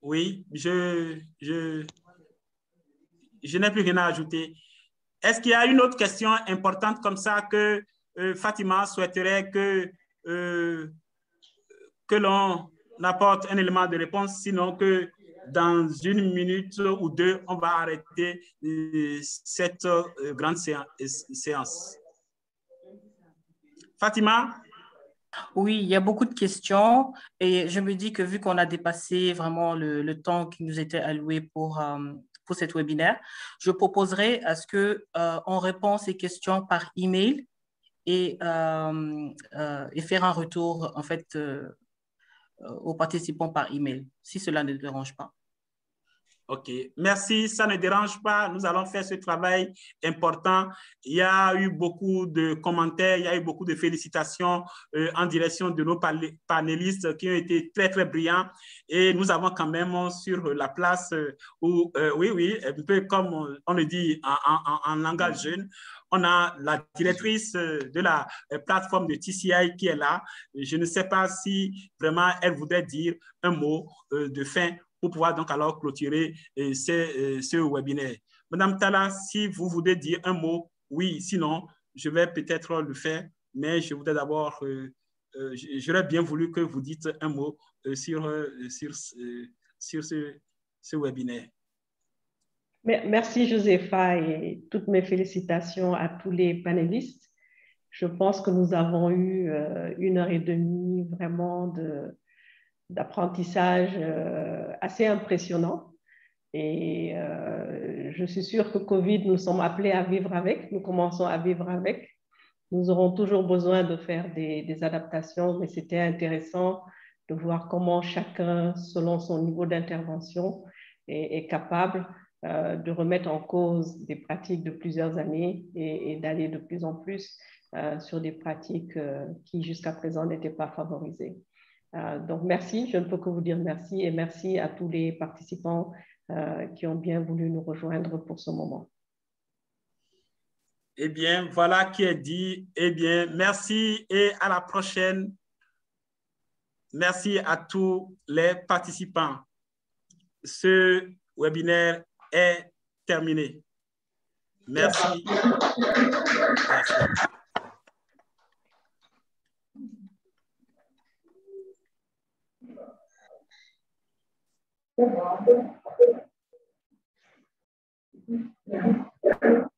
Oui, je n'ai plus rien à ajouter. Est-ce qu'il y a une autre question importante comme ça que Fatima souhaiterait que l'on apporte un élément de réponse, sinon que dans 1 minute ou 2, on va arrêter cette grande séance. Fatima? Oui, il y a beaucoup de questions et je me dis que vu qu'on a dépassé vraiment le temps qui nous était alloué pour cet webinaire, je proposerai à ce qu'on réponde ces questions par email et faire un retour en fait aux participants par email, si cela ne dérange pas. OK. Merci, ça ne dérange pas. Nous allons faire ce travail important. Il y a eu beaucoup de commentaires, il y a eu beaucoup de félicitations en direction de nos panélistes qui ont été très, très brillants. Et nous avons quand même sur la place où, oui, un peu comme on le dit en langage jeune, on a la directrice de la plateforme de TCI qui est là. Je ne sais pas si vraiment elle voudrait dire un mot de fin pour pouvoir donc alors clôturer ce webinaire. Madame Talla, si vous voulez dire un mot, oui, sinon, je vais peut-être le faire, mais je voudrais d'abord, j'aurais bien voulu que vous dites un mot sur ce webinaire. Merci Josépha et toutes mes félicitations à tous les panélistes. Je pense que nous avons eu 1h30 vraiment d'apprentissage assez impressionnant. Et je suis sûre que Covid, nous sommes appelés à vivre avec, nous commençons à vivre avec. Nous aurons toujours besoin de faire des adaptations, mais c'était intéressant de voir comment chacun, selon son niveau d'intervention, est capable de remettre en cause des pratiques de plusieurs années et d'aller de plus en plus sur des pratiques qui jusqu'à présent n'étaient pas favorisées. Donc, merci, je ne peux que vous dire merci et merci à tous les participants qui ont bien voulu nous rejoindre pour ce moment. Eh bien, voilà qui est dit. Eh bien, merci et à la prochaine. Merci à tous les participants. Ce webinaire est terminé. Merci. Merci.